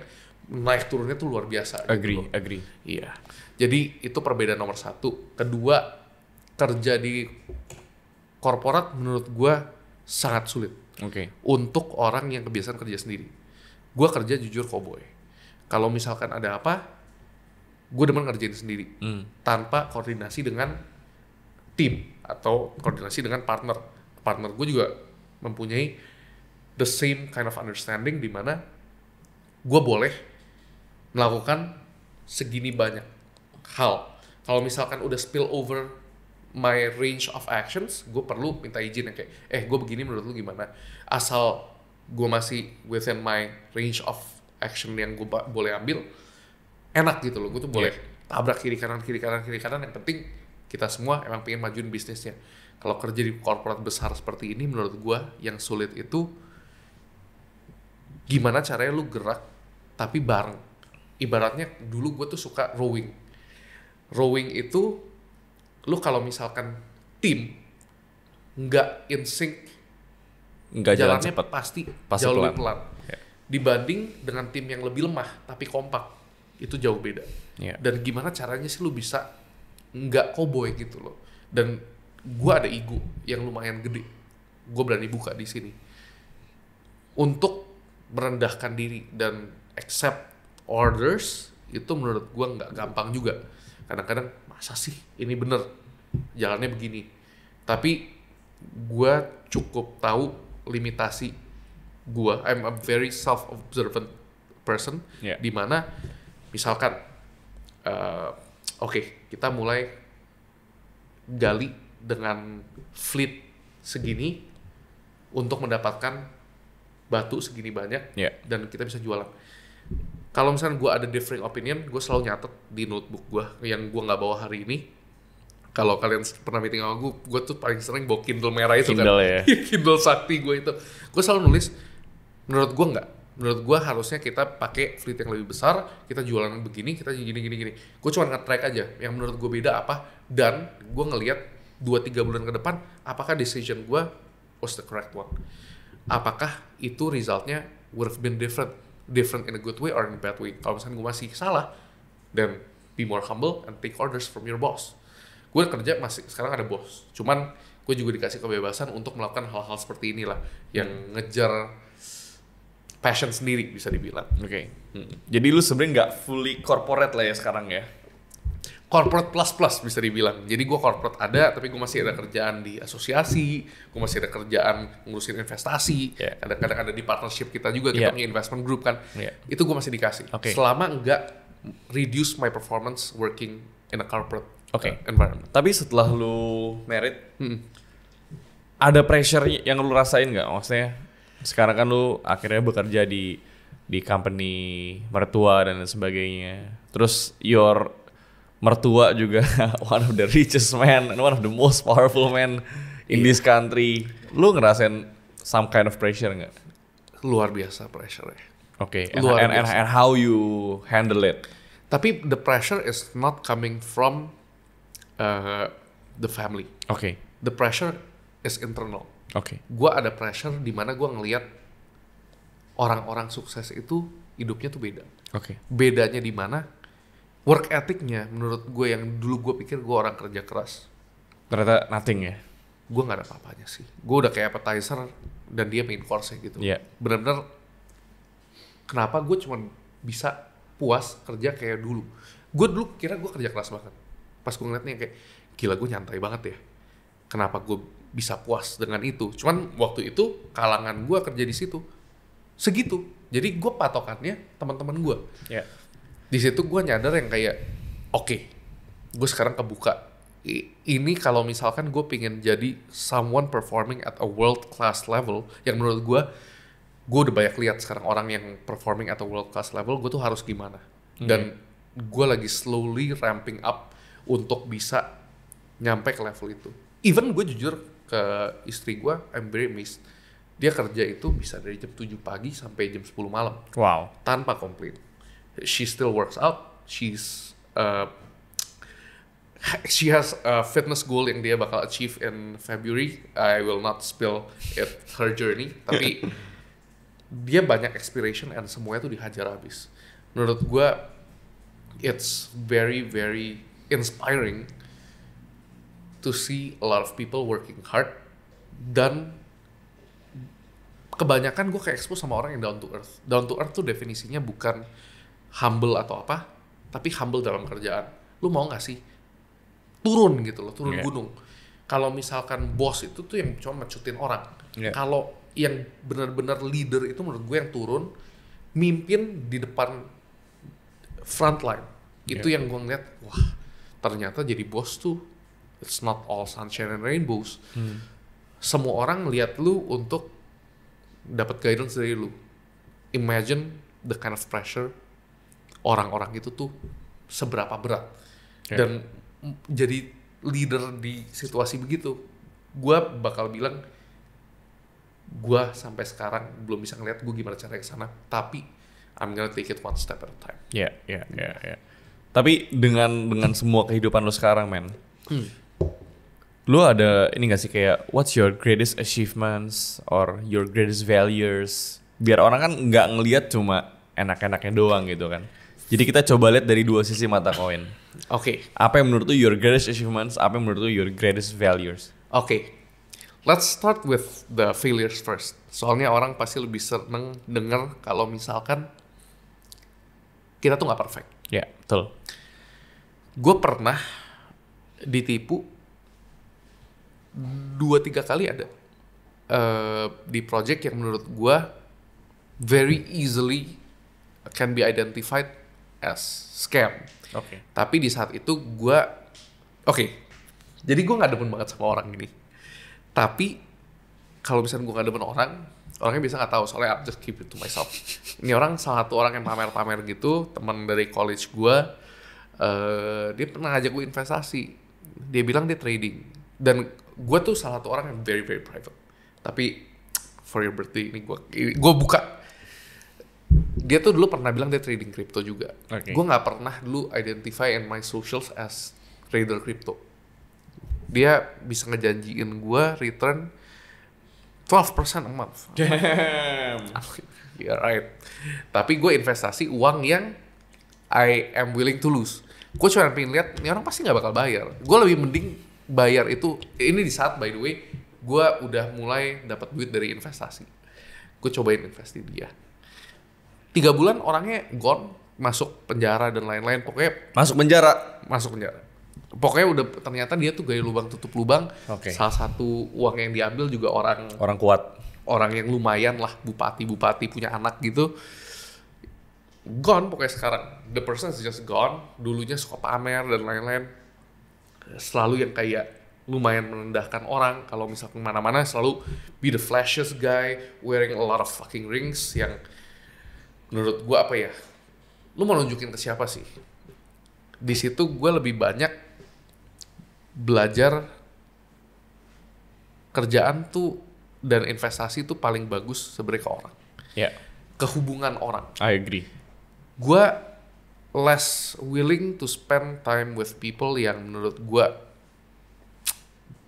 naik turunnya tuh luar biasa. Agree. Iya. Jadi itu perbedaan nomor satu. Kedua, kerja di korporat menurut gue sangat sulit. Untuk orang yang kebiasaan kerja sendiri. Gue kerja jujur cowboy. Kalau misalkan ada apa, gue demen ngerjain sendiri. Tanpa koordinasi dengan tim atau koordinasi dengan partner. Partner gue juga mempunyai the same kind of understanding, di mana gue boleh melakukan segini banyak hal. Kalau misalkan udah spill over my range of actions, gue perlu minta izin yang kayak, gue begini menurut lu gimana? Asal gue masih within my range of action yang gue boleh ambil, enak gitu loh. Gue tuh boleh tabrak kiri kanan. Yang penting kita semua emang pengen majuin bisnisnya. Kalau kerja di korporat besar seperti ini, menurut gue yang sulit itu gimana caranya lu gerak tapi bareng. Ibaratnya dulu gue tuh suka rowing. Rowing itu lu kalau misalkan tim nggak in sync, nggak jalan jalannya cepat, pasti jauh lebih pelan. Dibanding dengan tim yang lebih lemah tapi kompak, itu jauh beda. Dan gimana caranya sih lu bisa nggak cowboy gitu loh. Dan gue ada ego yang lumayan gede, gue berani buka di sini untuk merendahkan diri dan accept orders. Itu menurut gue nggak gampang juga. Kadang-kadang masa sih ini bener jalannya begini, tapi gue cukup tahu limitasi gue. I'm a very self-observant person, di mana misalkan kita mulai gali dengan fleet segini untuk mendapatkan batu segini banyak, dan kita bisa jualan. Kalau misalnya gue ada differing opinion, gue selalu nyatet di notebook gue yang gue nggak bawa hari ini. Kalau kalian pernah meeting sama gue tuh paling sering bawa Kindle merah itu Kindle kan. Kindle sakti gue itu. Gue selalu nulis, menurut gue nggak. Menurut gue harusnya kita pakai fleet yang lebih besar, kita jualan begini, kita gini. Gue cuma nge-track aja yang menurut gue beda apa, dan gue ngelihat 2-3 bulan ke depan apakah decision gue was the correct one. Apakah itu resultnya would have been different in a good way or in a bad way. Kalau misalnya gue masih salah, then be more humble and take orders from your boss. Gue kerja masih sekarang ada bos, cuman gue juga dikasih kebebasan untuk melakukan hal-hal seperti inilah yang ngejar passion sendiri bisa dibilang. Jadi lu sebenarnya nggak fully corporate lah ya sekarang ya? Corporate plus bisa dibilang. Jadi gue corporate ada, tapi gue masih ada kerjaan di asosiasi, gue masih ada kerjaan ngurusin investasi, kadang-kadang ada di partnership kita juga, kita punya investment group kan. Itu gue masih dikasih. Selama enggak reduce my performance working in a corporate environment. Tapi setelah lu married, ada pressure yang lu rasain nggak? Maksudnya sekarang kan lu akhirnya bekerja di company mertua dan sebagainya. Terus your mertua juga one of the richest man and one of the most powerful man in this country. Lu ngerasain some kind of pressure nggak? Luar biasa pressure-nya. And how you handle it? Tapi the pressure is not coming from the family. Oke. The pressure is internal. Oke. Gue ada pressure di mana gue ngelihat orang-orang sukses itu hidupnya tuh beda. Oke. Bedanya di mana? Work ethicnya menurut gue yang dulu gue pikir gue orang kerja keras. Ternyata nothing ya. Gue nggak ada apa-apanya sih. Gue udah kayak appetizer dan dia main course gitu. Iya. Benar-benar kenapa gue cuma bisa puas kerja kayak dulu. Gue dulu kira gue kerja keras banget. Pas gue ngeliatnya kayak gila gue nyantai banget ya. Kenapa gue bisa puas dengan itu? Cuman waktu itu kalangan gue kerja di situ segitu. Jadi gue patokannya teman-teman gue. Iya. Di situ gue nyadar yang kayak oke, gue sekarang kebuka. Ini kalau misalkan gue pengen jadi someone performing at a world class level, yang menurut gue udah banyak lihat sekarang orang yang performing at a world class level, gue tuh harus gimana. Dan gue lagi slowly ramping up untuk bisa nyampe ke level itu. Even gue jujur ke istri gue, I'm very amazed. Dia kerja itu bisa dari jam 7 pagi sampai jam 10 malam. Wow. Tanpa komplain. She still works out. She has a fitness goal yang dia bakal achieve in February. I will not spill her journey. Tapi dia banyak inspiration and semuanya tuh dihajar habis. Menurut gue, it's very, very inspiring to see a lot of people working hard. Dan kebanyakan gue ke-expose sama orang yang down to earth. Down to earth tuh definisinya bukan humble atau apa, tapi humble dalam kerjaan. Lu mau gak sih turun gitu loh, turun gunung. Kalau misalkan bos itu tuh yang cuma mecutin orang. Kalau yang benar-benar leader itu menurut gue yang turun, mimpin di depan front line. Itu yang gue ngeliat, wah ternyata jadi bos tuh it's not all sunshine and rainbows. Semua orang lihat lu untuk dapat guidance dari lu. Imagine the kind of pressure orang-orang itu tuh seberapa berat. Dan jadi leader di situasi begitu, gue bakal bilang gue sampai sekarang belum bisa ngeliat gue gimana cara ke sana, tapi I'm gonna take it one step at a time. Iya. Tapi dengan semua kehidupan lo sekarang, men, lo ada ini gak sih kayak what's your greatest achievements or your greatest values? Biar orang kan nggak ngelihat cuma enak-enaknya doang gitu kan. Jadi kita coba lihat dari dua sisi mata koin. Oke. Apa yang menurut lu your greatest achievements? Apa yang menurut lu your greatest values? Oke. Let's start with the failures first. Soalnya orang pasti lebih seneng denger kalau misalkan kita tuh nggak perfect. Ya, betul. Gue pernah ditipu 2-3 kali ada di project yang menurut gue very easily can be identified as scam. Oke. Tapi di saat itu gue, jadi gue nggak demen banget sama orang ini. Tapi kalau misalnya gue nggak demen orangnya bisa nggak tahu, soalnya I just keep it to myself. Ini orang salah satu orang yang pamer-pamer gitu, teman dari college gue, dia pernah ngajak gue investasi. Dia bilang dia trading, dan gue tuh salah satu orang yang very very private. Tapi for your birthday ini gue buka. Dia tuh dulu pernah bilang dia trading crypto juga. Gue nggak pernah dulu identify in my socials as trader crypto. Dia bisa ngejanjiin gue return 12% a month. Damn. Yeah, right. Tapi gue investasi uang yang I am willing to lose. Gue cuma pengen lihat, ini orang pasti nggak bakal bayar. Gue lebih mending bayar itu. Ini di saat by the way, gue udah mulai dapat duit dari investasi. Gue cobain investasi dia. 3 bulan orangnya gone, masuk penjara dan lain-lain. Pokoknya Masuk penjara. Pokoknya udah ternyata dia tuh gaya lubang tutup lubang. Salah satu uang yang diambil juga orang kuat. Orang yang lumayan lah, bupati punya anak gitu. Gone pokoknya sekarang. The person is just gone. Dulunya suka pamer dan lain-lain. Selalu yang kayak lumayan merendahkan orang. Kalau misalkan kemana-mana selalu be the flashiest guy, wearing a lot of fucking rings yang menurut gue apa ya, lu mau nunjukin ke siapa sih? Di situ gue lebih banyak belajar kerjaan tuh dan investasi tuh paling bagus sebenarnya ke orang. Ke hubungan orang. I agree. Gue less willing to spend time with people yang menurut gue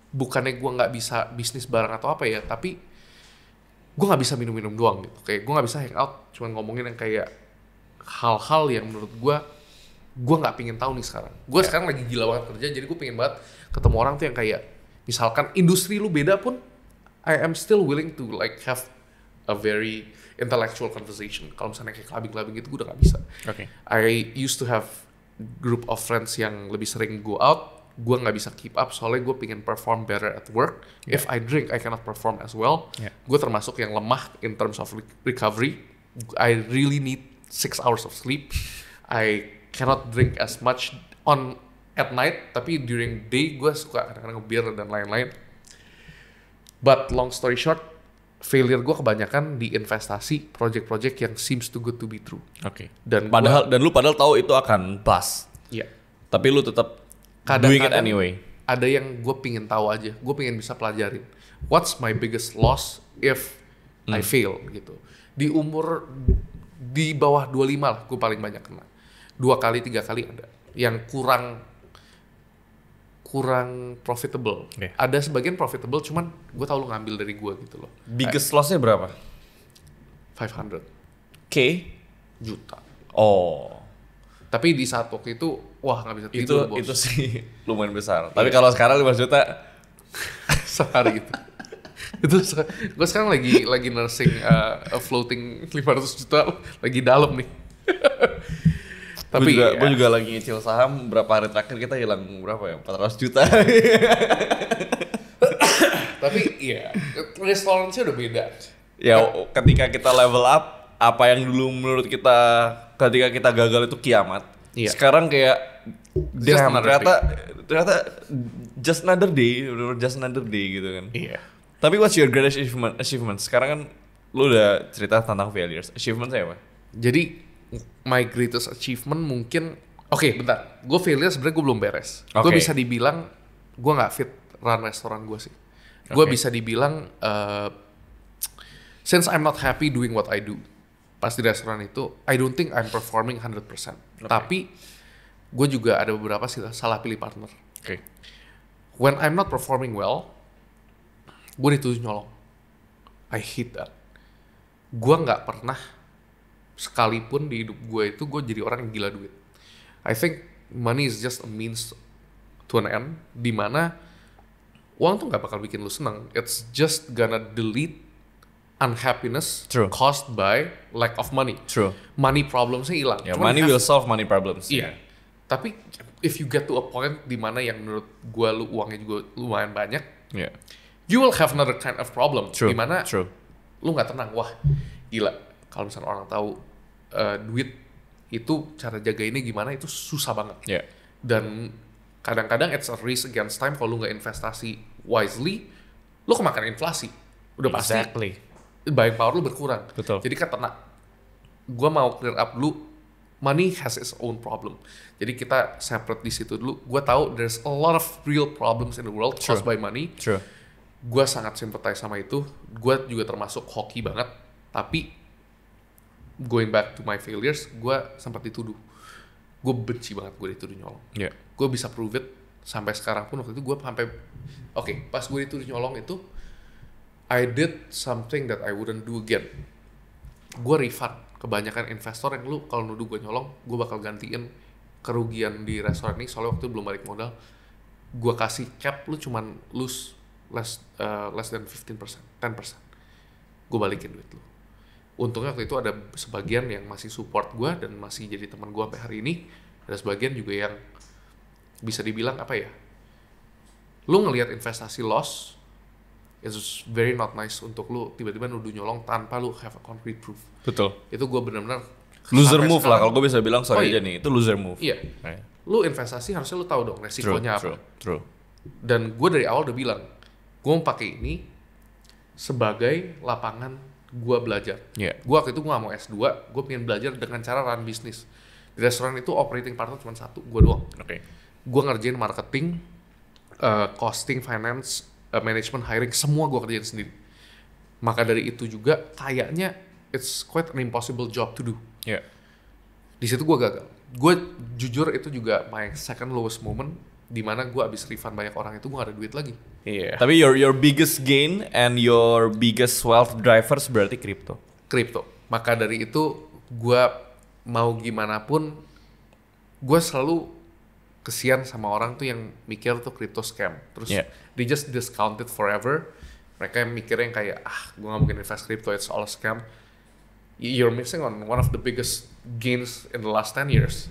bukannya gue nggak bisa bisnis bareng atau apa ya, tapi gue nggak bisa minum-minum doang gitu. Kayak gue nggak bisa hangout cuma ngomongin yang kayak hal-hal yang menurut gue nggak pingin tahu nih sekarang. Gue sekarang lagi gila banget kerja, jadi gue pengen banget ketemu orang tuh yang kayak misalkan industri lu beda pun I am still willing to like have a very intellectual conversation. Kalau misalnya kayak clubbing gitu gue udah nggak bisa. I used to have group of friends yang lebih sering go out. Gue nggak bisa keep up soalnya gue pengen perform better at work. If I drink, I cannot perform as well. Gue termasuk yang lemah in terms of recovery. I really need 6 hours of sleep. I cannot drink as much at night, tapi during day gue suka kadang-kadang bir dan lain-lain. But long story short, failure gue kebanyakan di investasi, project-project yang seems too good to be true. Dan lu padahal tahu itu akan bust. Iya. Tapi lu tetap doing it anyway. Ada yang gue pingin tahu aja, gue pingin bisa pelajarin. What's my biggest loss if I fail gitu. Di bawah 25 lah gue paling banyak kena. 2 kali 3 kali ada. Yang kurang profitable. Ada sebagian profitable, cuman gue tahu lu ngambil dari gue gitu loh. Biggest loss-nya berapa? 500 juta. Oh. Tapi di saat waktu itu, wah nggak bisa tidur bos. Itu sih lumayan besar. Tapi kalau sekarang 5 juta sehari gitu. Gue sekarang lagi nursing a floating 500 juta lagi dalam nih. Tapi gue juga lagi nyicil saham. Berapa hari terakhir kita hilang berapa ya? 400 juta. Tapi iya, restoran sih udah beda. Ya ketika kita level up, apa yang dulu menurut kita ketika kita gagal itu kiamat. Sekarang kayak ternyata just another day gitu kan. Tapi what's your greatest achievement? Sekarang kan lu udah cerita tentang failures. Achievement saya apa? Jadi my greatest achievement mungkin bentar. Gue failure sebenarnya gue belum beres. Gue bisa dibilang gue nggak fit run restoran gue sih. Gue bisa dibilang since I'm not happy doing what I do pas di restoran itu, I don't think I'm performing 100%. Tapi gue juga ada beberapa salah pilih partner. When I'm not performing well, gue dituduh nyolong. I hate that. Gue nggak pernah sekalipun di hidup gue itu gue jadi orang yang gila duit. I think money is just a means to an end, dimana uang tuh nggak bakal bikin lu senang. It's just gonna delete unhappiness caused by lack of money. Money problemsnya hilang. Money will solve money problems. Tapi if you get to a point dimana yang menurut gue lu uangnya juga lumayan banyak, you will have another kind of problem. Dimana lu nggak tenang. Wah gila, kalau misalnya orang tahu duit itu cara jaga ini gimana, itu susah banget. Dan kadang-kadang it's a race against time. Kalau lu nggak investasi wisely, lu kemakan inflasi. Udah pasti buying power lu berkurang. Jadi kata gue mau clear up dulu, money has its own problem. Jadi kita separate di situ dulu. Gue tahu there's a lot of real problems in the world caused by money. Gue sangat sympathize sama itu. Gue juga termasuk hoki banget. Tapi going back to my failures, gue sempat dituduh. Gue benci banget gue dituduh nyolong. Gue bisa prove it sampai sekarang pun. Waktu itu gue sampai pas gue dituduh nyolong itu, I did something that I wouldn't do again. Gue refund kebanyakan investor yang lu kalau nuduh gue nyolong, gue bakal gantiin kerugian di restoran ini soalnya waktu itu belum balik modal. Gue kasih cap, lu cuman lose less than 15%, 10%. Gue balikin duit lu. Untungnya waktu itu ada sebagian yang masih support gue dan masih jadi teman gue sampai hari ini. Ada sebagian juga yang bisa dibilang lu ngelihat investasi loss, it's very not nice untuk lu tiba-tiba nuduh nyolong tanpa lu have a concrete proof. Itu gue benar-benar loser move lah kalau gue bisa bilang aja nih, itu loser move. Lu investasi harusnya lu tahu dong resikonya apa. Dan gue dari awal udah bilang, gue mau pakai ini sebagai lapangan gue belajar. Gue waktu itu gue gak mau S2, gue pengen belajar dengan cara run bisnis. Di restoran itu operating partner cuma satu, gue doang. Gue ngerjain marketing, costing, finance, management, hiring, semua gue kerjain sendiri. Maka dari itu juga kayaknya it's quite an impossible job to do. Di situ gue gagal. Gue jujur itu juga my second lowest moment. dimana gue abis refund banyak orang itu gue gak ada duit lagi. Iya. Tapi your biggest gain and your biggest wealth drivers berarti crypto. Maka dari itu gue mau gimana pun gue selalu kesian sama orang tuh yang mikir tuh crypto scam. Terus they just discount it forever. Mereka yang mikirnya yang kayak gue gak mungkin invest crypto, it's all a scam. You're missing on one of the biggest gains in the last 10 years.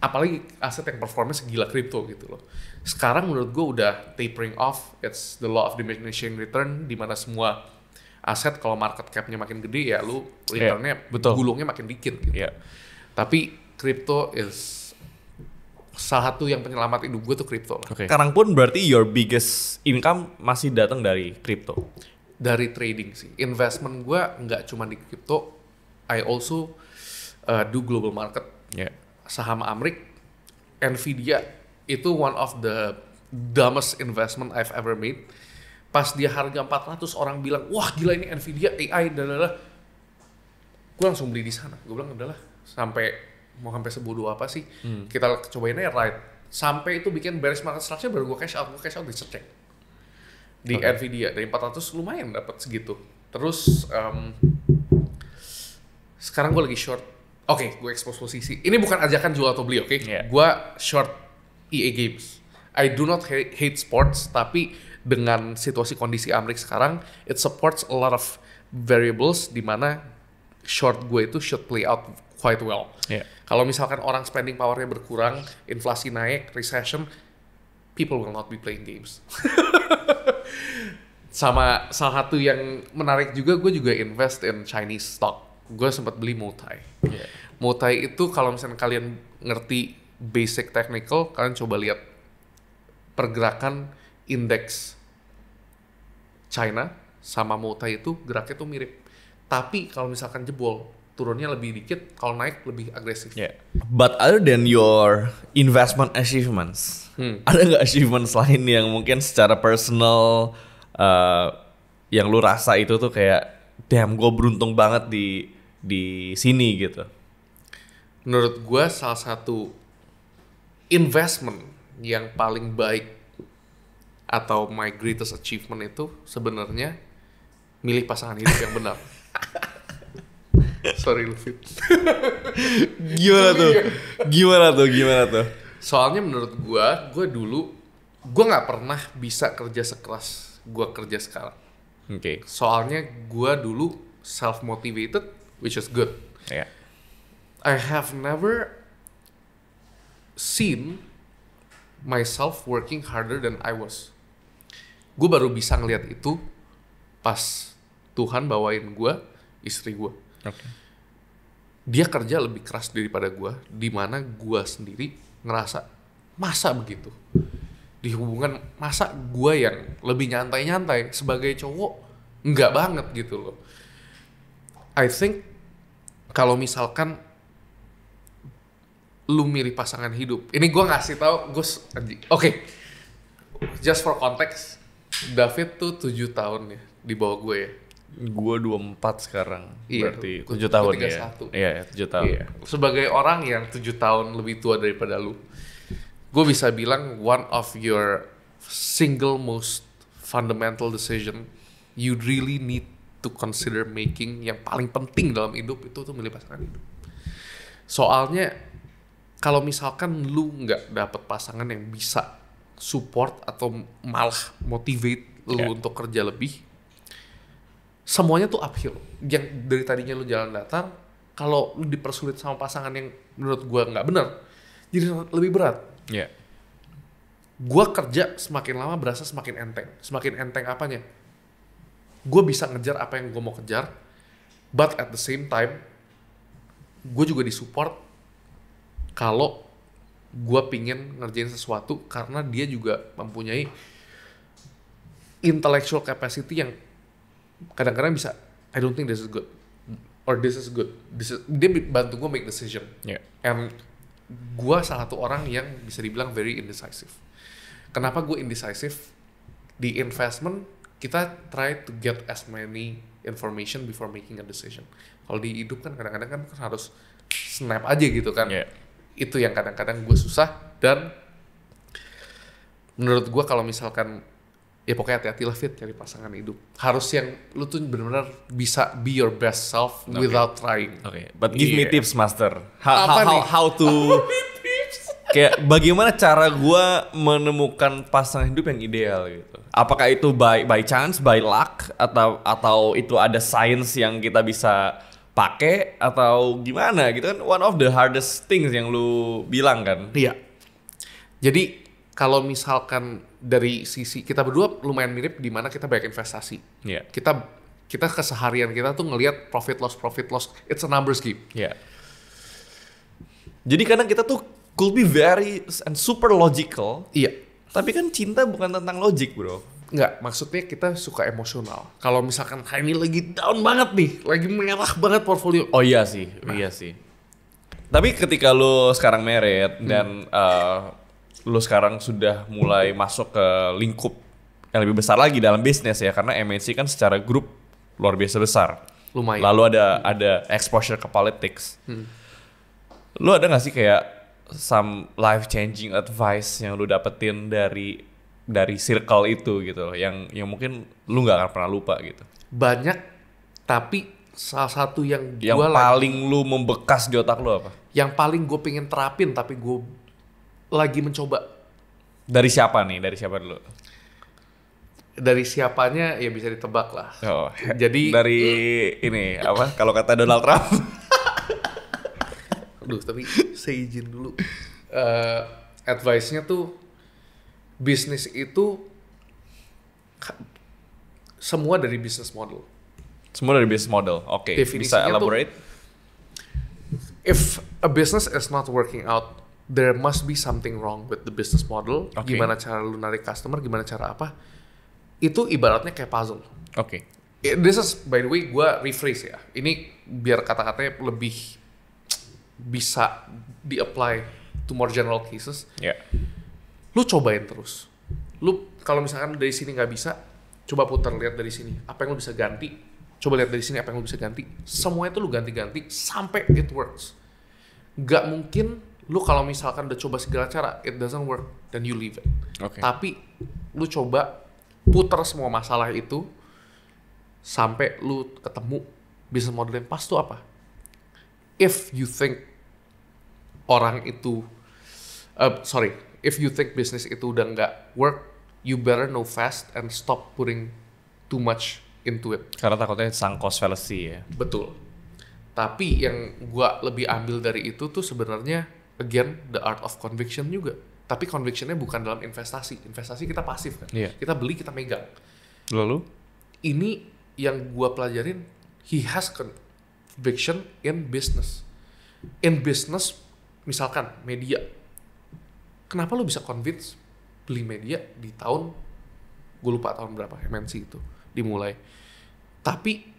Apalagi aset yang performanya segila crypto gitu loh. Sekarang menurut gue udah tapering off. It's the law of diminishing return, di mana semua aset kalau market cap-nya makin gede ya lu returnnya gulungnya makin dikit gitu. Tapi crypto is salah satu yang penyelamat hidup gue tuh crypto. Sekarang pun berarti your biggest income masih datang dari crypto. Dari trading sih. Investment gue nggak cuma di crypto. I also do global market. Saham Amrik, Nvidia itu one of the dumbest investment I've ever made. Pas dia harga 400 orang bilang, wah gila ini Nvidia AI adalah, gue langsung beli di sana. Gue bilang adalah mau sampai sebodoh apa sih? Kita cobain aja right. Sampai itu bikin bearish market structure baru gue cash out dicek di Nvidia dari 400 lumayan dapat segitu. Terus sekarang gue lagi short. Gue expose posisi. Ini bukan ajakan jual atau beli, Gue short EA Games. I do not hate sports, tapi dengan situasi kondisi Amrik sekarang, it supports a lot of variables di mana short gue itu should play out quite well. Kalau misalkan orang spending powernya berkurang, inflasi naik, recession, people will not be playing games. Sama salah satu yang menarik juga, gue juga invest in Chinese stock. Gue sempat beli Moutai. Moutai itu kalau misalnya kalian ngerti basic technical, kalian coba lihat pergerakan indeks China sama Moutai itu geraknya tuh mirip. Tapi kalau misalkan jebol, turunnya lebih dikit, kalau naik lebih agresif. But other than your investment achievements, ada nggak achievements lain yang mungkin secara personal yang lu rasa itu tuh kayak damn, gue beruntung banget di sini gitu. Menurut gue salah satu investment yang paling baik atau my greatest achievement itu sebenarnya milih pasangan hidup yang benar. Sorry Lufit. Gimana tuh? Soalnya menurut gue dulu gue nggak pernah bisa kerja sekeras gue kerja sekarang. Soalnya gue dulu self motivated, which is good. I have never seen myself working harder than I was. Gue baru bisa ngelihat itu pas Tuhan bawain gue istri gue. Dia kerja lebih keras daripada gue, di mana gue sendiri ngerasa masa begitu. Di hubungan masa gue yang lebih nyantai-nyantai sebagai cowok enggak banget gitu loh. I think kalau misalkan lu milih pasangan hidup, ini gue ngasih tahu Gus. Just for context, David tuh 7 tahun ya di bawah gue ya. Gue 24 sekarang, berarti 7 tahun ya. Iya, 7 tahun. Iya. Sebagai orang yang 7 tahun lebih tua daripada lu, gue bisa bilang one of your single most fundamental decision you really need to consider making, yang paling penting dalam hidup itu tuh milih pasangan hidup. Soalnya kalau misalkan lu nggak dapet pasangan yang bisa support atau malah motivate lu untuk kerja lebih, semuanya tuh uphill. Yang dari tadinya lu jalan datar, kalau lu dipersulit sama pasangan yang menurut gua nggak benar, jadi lebih berat. Gua kerja semakin lama berasa semakin enteng. Semakin enteng apanya? Gua bisa ngejar apa yang gua mau kejar, but at the same time, gua juga disupport kalau gua pingin ngerjain sesuatu, karena dia juga mempunyai intellectual capacity yang kadang-kadang bisa, I don't think this is good or this is good. Dia bantu gue make decision. And gue salah satu orang yang bisa dibilang very indecisive. Kenapa gue indecisive? Di investment kita try to get as many information before making a decision. Kalau di hidup kan kadang-kadang kan harus snap aja gitu kan. Itu yang kadang-kadang gue susah. Dan menurut gue kalau misalkan ya pokoknya hati-hatilah Fit cari pasangan hidup. Harus yang lu tuh benar-benar bisa be your best self without trying. Oke, but give me tips, Master. Apa nih? How to kayak bagaimana cara gua menemukan pasangan hidup yang ideal gitu. Apakah itu by chance, by luck, atau itu ada science yang kita bisa pakai atau gimana gitu kan? One of the hardest things yang lu bilang kan. Iya. Jadi kalau misalkan dari sisi kita berdua lumayan mirip di mana kita banyak investasi. Iya. Kita keseharian kita tuh ngelihat profit loss, it's a numbers game. Iya. Jadi kadang kita tuh could be very and super logical. Iya. Tapi kan cinta bukan tentang logik, bro. Enggak, maksudnya kita suka emosional. Kalau misalkan hari ini lagi down banget nih, lagi merah banget portfolio. Oh iya sih, iya sih. Tapi ketika lu sekarang married dan lu sekarang sudah mulai masuk ke lingkup yang lebih besar lagi dalam bisnis ya, karena MNC kan secara grup luar biasa besar. Lumayan. Lalu ada exposure ke politics. Lu ada nggak sih kayak some life changing advice yang lu dapetin dari circle itu gitu loh, yang mungkin lu nggak akan pernah lupa gitu? Banyak, tapi salah satu yang gua paling lu membekas di otak lu apa? Yang paling gue pengen terapin tapi gue lagi mencoba. Dari siapa nih? Dari siapa dulu? Dari siapanya ya bisa ditebak lah. Oh, jadi dari ini apa? Kalau kata Donald Trump. Aduh, tapi saya izin dulu. Advice-nya tuh bisnis itu semua dari business model. Semua dari business model. Oke. Bisa elaborate? If a business is not working out, there must be something wrong with the business model. Okay. Gimana cara lu narik customer, gimana cara apa? Itu ibaratnya kayak puzzle. Oke. This is, by the way, gue rephrase ya. Ini biar kata-katanya lebih bisa di-apply to more general cases. Yeah. Lu cobain terus. Lu kalau misalkan dari sini nggak bisa, coba putar, lihat dari sini. Apa yang lu bisa ganti? Coba lihat dari sini apa yang lu bisa ganti. Semua itu lu ganti-ganti sampai it works. Gak mungkin lu kalau misalkan udah coba segala cara, it doesn't work, then you leave it. Okay. Tapi lu coba putar semua masalah itu sampai lu ketemu business model yang pas tuh apa. If you think if you think business itu udah nggak work, you better know fast and stop putting too much into it. Karena takutnya sunk cost fallacy ya. Betul. Tapi yang gua lebih ambil dari itu tuh sebenarnya again the art of conviction juga. Tapi convictionnya bukan dalam investasi. Investasi kita pasif kan. Yeah. Kita beli, kita megang. Lalu? Ini yang gua pelajarin, he has conviction in business. In business, misalkan media. Kenapa lu bisa convince beli media di tahun, gue lupa tahun berapa MNC itu dimulai. Tapi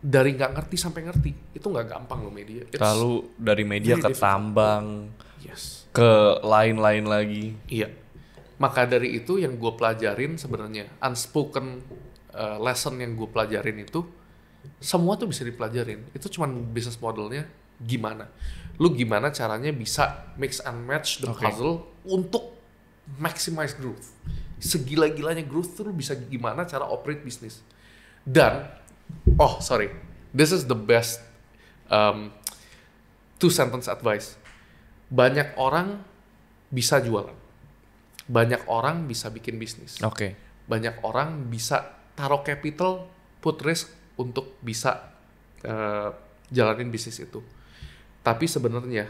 dari nggak ngerti sampai ngerti, itu nggak gampang loh media. Lalu dari media ke tambang, yes, ke lain-lain lagi. Iya. Maka dari itu yang gue pelajarin sebenarnya, unspoken lesson yang gue pelajarin itu, semua tuh bisa dipelajarin. Itu cuman business modelnya gimana. Lu gimana caranya bisa mix and match the puzzle untuk maximize growth. Segila-gilanya growth tuh lu bisa gimana cara operate bisnis. Dan, this is the best 2-sentence advice. Banyak orang bisa jualan. Banyak orang bisa bikin bisnis. Oke. Banyak orang bisa taruh capital, put risk untuk bisa jalanin bisnis itu. Tapi sebenarnya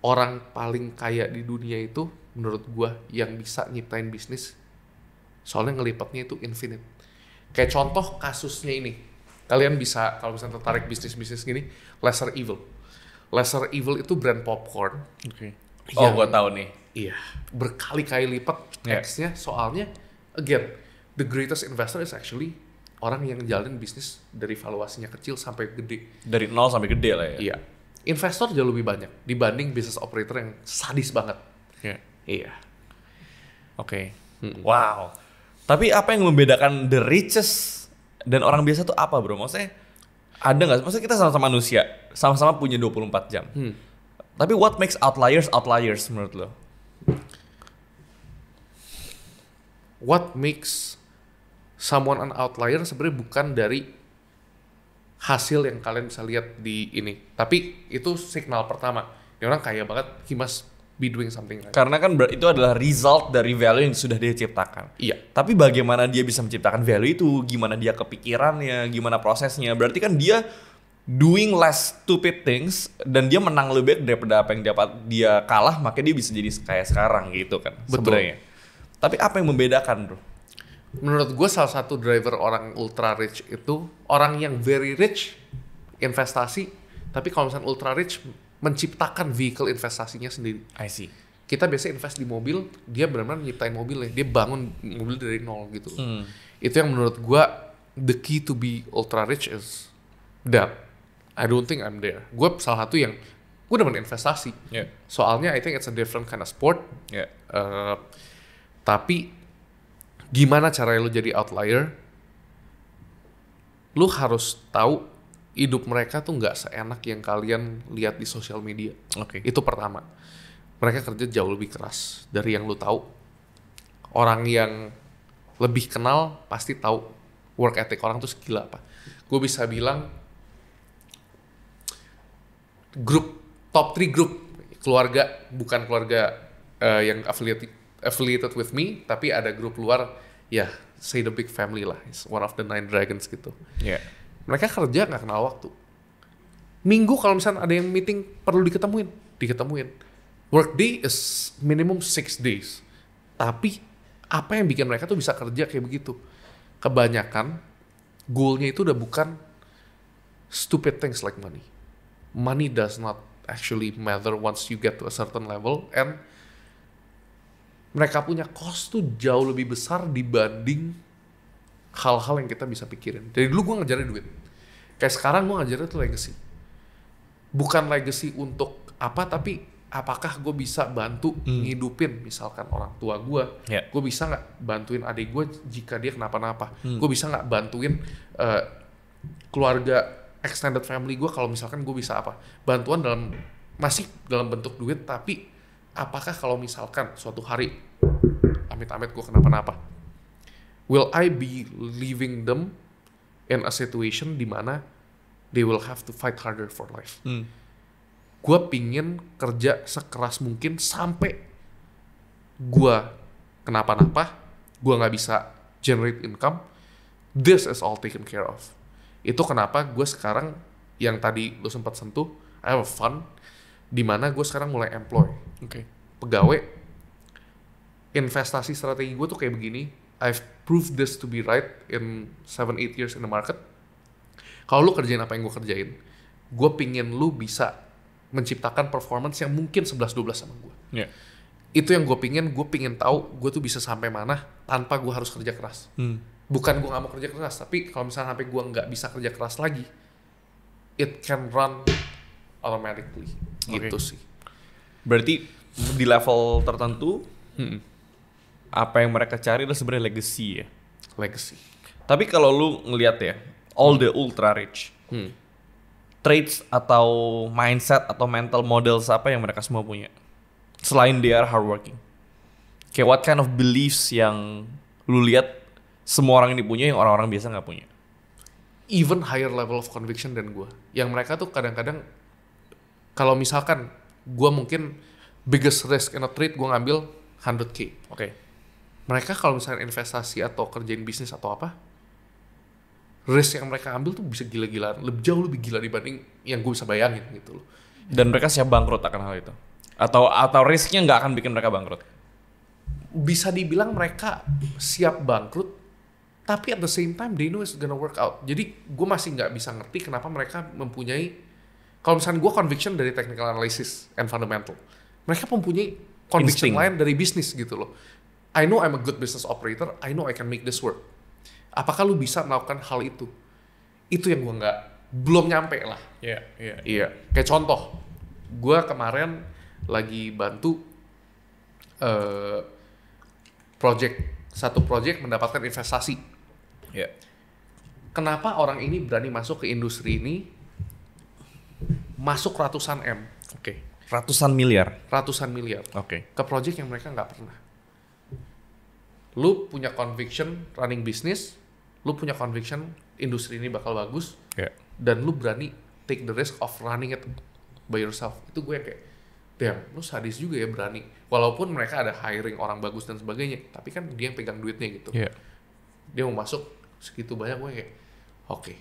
orang paling kaya di dunia itu menurut gua yang bisa nyiptain bisnis, soalnya ngelipatnya itu infinite. Kayak contoh kasusnya ini, kalian bisa kalau misalnya tertarik bisnis-bisnis gini, Lesser Evil. Lesser Evil itu brand popcorn. Oke. Oh, gua tahu nih. Iya, berkali-kali lipat X-nya. Soalnya, again, the greatest investor is actually orang yang jalanin bisnis dari valuasinya kecil sampai gede. Dari nol sampai gede lah ya. Iya. Investor jauh lebih banyak dibanding business operator yang sadis banget. Iya. Oke. Wow. Tapi apa yang membedakan the richest dan orang biasa tuh apa, bro? Maksudnya ada nggak? Maksudnya kita sama-sama manusia, sama-sama punya 24 jam. Tapi what makes outliers menurut lo? what makes someone an outlier sebenarnya bukan dari hasil yang kalian bisa lihat di ini, tapi itu signal pertama. Dia orang kaya banget, he must be doing something right. Karena kan itu adalah result dari value yang sudah dia ciptakan. Iya. Tapi bagaimana dia bisa menciptakan value itu, gimana dia kepikirannya, gimana prosesnya. Berarti kan dia doing less stupid things dan dia menang lebih baik daripada apa yang dia kalah, makanya dia bisa jadi kayak sekarang gitu kan. Betul. Sebenarnya. Tapi apa yang membedakan, bro? Menurut gue salah satu driver orang ultra rich itu orang yang very rich investasi, tapi kalau misalnya ultra rich menciptakan vehicle investasinya sendiri. I see. Kita biasa invest di mobil, dia benar-benar nyiptain mobilnya, dia bangun mobil dari nol gitu. Itu yang menurut gue the key to be ultra rich is that. I don't think I'm there. Gue salah satu yang gue demen investasi. Yeah. Soalnya I think it's a different kind of sport. Yeah. Tapi gimana caranya lu jadi outlier? Lu harus tahu hidup mereka tuh nggak seenak yang kalian lihat di sosial media. Oke. Itu pertama. Mereka kerja jauh lebih keras dari yang lu tahu. Orang yang lebih kenal pasti tahu work ethic orang tuh segila apa. Gue bisa bilang top 3 grup keluarga, bukan keluarga yang affiliated with me, tapi ada grup luar, ya say the big family lah, it's one of the 9 dragons gitu. Yeah. Mereka kerja nggak kenal waktu. Minggu kalau misalnya ada yang meeting perlu diketemuin. Workday is minimum 6 days. Tapi apa yang bikin mereka tuh bisa kerja kayak begitu? Kebanyakan goalnya itu udah bukan stupid things like money. Money does not actually matter once you get to a certain level, and mereka punya cost tuh jauh lebih besar dibanding hal-hal yang kita bisa pikirin. Dari dulu gue ngejarnya duit. Kayak sekarang gue ngejarnya tuh legacy. Bukan legacy untuk apa, tapi apakah gue bisa bantu ngidupin misalkan orang tua gue. Yeah. Gue bisa nggak bantuin adik gue jika dia kenapa-napa. Gue bisa nggak bantuin keluarga extended family gue kalau misalkan gue bisa apa. Bantuan masih dalam bentuk duit, tapi apakah kalau misalkan suatu hari amit-amit gue kenapa-napa, will I be leaving them in a situation di mana they will have to fight harder for life? Gue pingin kerja sekeras mungkin sampai gue kenapa-napa, gue nggak bisa generate income, this is all taken care of. Itu kenapa gue sekarang yang tadi lo sempat sentuh, I have a fund, di mana gue sekarang mulai employ pegawai. Investasi strategi gue tuh kayak begini. I've proved this to be right in 7-8 years in the market. Kalau lu kerjain apa yang gue kerjain, gue pingin lu bisa menciptakan performance yang mungkin 11-12 sama gue. Yeah. Itu yang gue pingin tahu gue tuh bisa sampai mana tanpa gue harus kerja keras. Bukan gue gak mau kerja keras, tapi kalau misalnya sampai gue gak bisa kerja keras lagi, it can run automatically. Gitu sih. Berarti di level tertentu, apa yang mereka cari adalah sebenarnya legacy ya? Legacy. Tapi kalau lu ngelihat ya, all the ultra rich, traits atau mindset atau mental models apa yang mereka semua punya? Selain they are hardworking. Kayak what kind of beliefs yang lu lihat semua orang ini punya yang orang-orang biasa nggak punya? Even higher level of conviction dan gue. Yang mereka tuh kadang-kadang, kalau misalkan gue mungkin biggest risk in a trade gue ngambil 100K. Mereka kalau misalnya investasi atau kerjain bisnis atau apa, risk yang mereka ambil tuh bisa gila-gilaan, jauh lebih gila dibanding yang gue bisa bayangin gitu loh. Dan mereka siap bangkrut akan hal itu? Atau risknya nggak akan bikin mereka bangkrut? Bisa dibilang mereka siap bangkrut, tapi at the same time they know it's gonna work out. Jadi gue masih nggak bisa ngerti kenapa mereka mempunyai, kalau misalnya gue conviction dari technical analysis and fundamental, mereka mempunyai conviction lain dari bisnis gitu loh. I know I'm a good business operator, I know I can make this work. Apakah lu bisa melakukan hal itu? Itu yang gue belum nyampe lah. Iya. Kayak contoh, gue kemarin lagi bantu satu project mendapatkan investasi. Kenapa orang ini berani masuk ke industri ini? Masuk ratusan M. Ratusan miliar. Ke project yang mereka nggak pernah. lu punya conviction running business, lu punya conviction industri ini bakal bagus, dan lu berani take the risk of running it by yourself. Itu gue kayak, damn, lu sadis juga ya berani. Walaupun mereka ada hiring orang bagus dan sebagainya, tapi kan dia yang pegang duitnya gitu. Dia mau masuk segitu banyak, gue kayak, oke.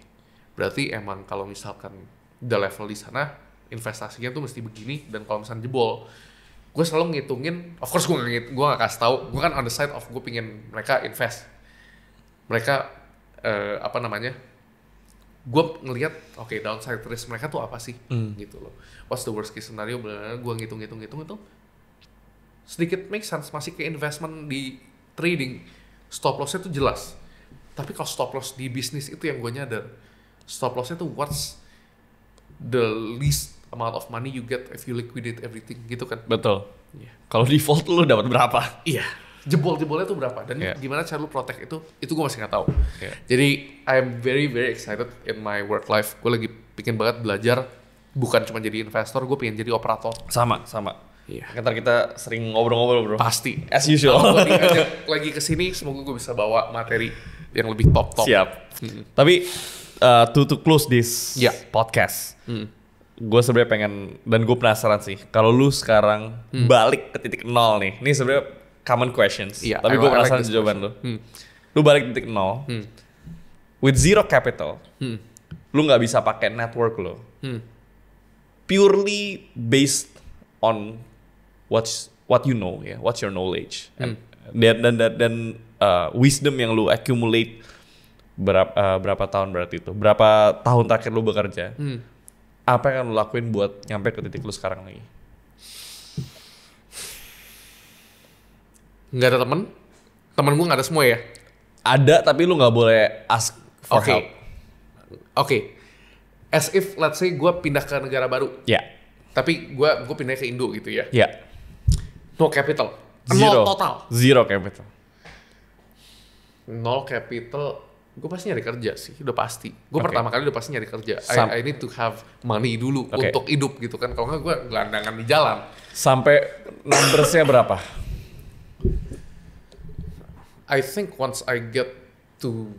Berarti emang kalau misalkan the level di sana, investasinya tuh mesti begini, dan kalau misalnya jebol, gue selalu ngitungin, of course gue gak kasih tahu, gue kan on the side of gue pingin mereka invest, mereka gue ngelihat downside risk mereka tuh apa sih gitu loh, what's the worst case scenario, benar-benar gue ngitung itu sedikit make sense, masih ke investment di trading, stop lossnya tuh jelas. Tapi kalau stop loss di bisnis itu yang gue nyadar, stop lossnya tuh what's the least amount of money you get if you liquidate everything gitu kan. Betul. Kalau default lu dapat berapa? Iya. Jebol-jebolnya tuh berapa dan gimana cara lu protect itu gue masih nggak tahu. Jadi I'm very very excited in my work life. Gue lagi pingin banget belajar, bukan cuma jadi investor, gue pengen jadi operator. Sama. Ntar kita sering ngobrol-ngobrol bro. Pasti. As usual. Kalau gue diajak lagi kesini, semoga gue bisa bawa materi yang lebih top. Siap. Tapi to close this podcast, gue sebenarnya pengen, dan gue penasaran sih, kalau lu sekarang balik ke titik nol nih, ini sebenarnya common questions, tapi gue penasaran jawaban lu. Lu balik ke titik nol, with zero capital, lu nggak bisa pakai network lo, purely based on what you know, what's your knowledge, dan wisdom yang lu accumulate berapa tahun berarti itu, berapa tahun terakhir lu bekerja. Apa yang lu lakuin buat nyampe ke titik lu sekarang lagi? Nggak ada temen gue nggak ada semua ya? Ada, tapi lu nggak boleh ask for help. Oke. As if let's say gue pindah ke negara baru. Tapi gue pindah ke Indo gitu ya. No capital. Zero. Nol total. Zero capital. Nol capital. Gue pasti nyari kerja sih, udah pasti. Gue pertama kali udah pasti nyari kerja. I need to have money dulu untuk hidup gitu kan. Kalau nggak gue gelandangan di jalan. Sampai numbersnya berapa? I think once I get to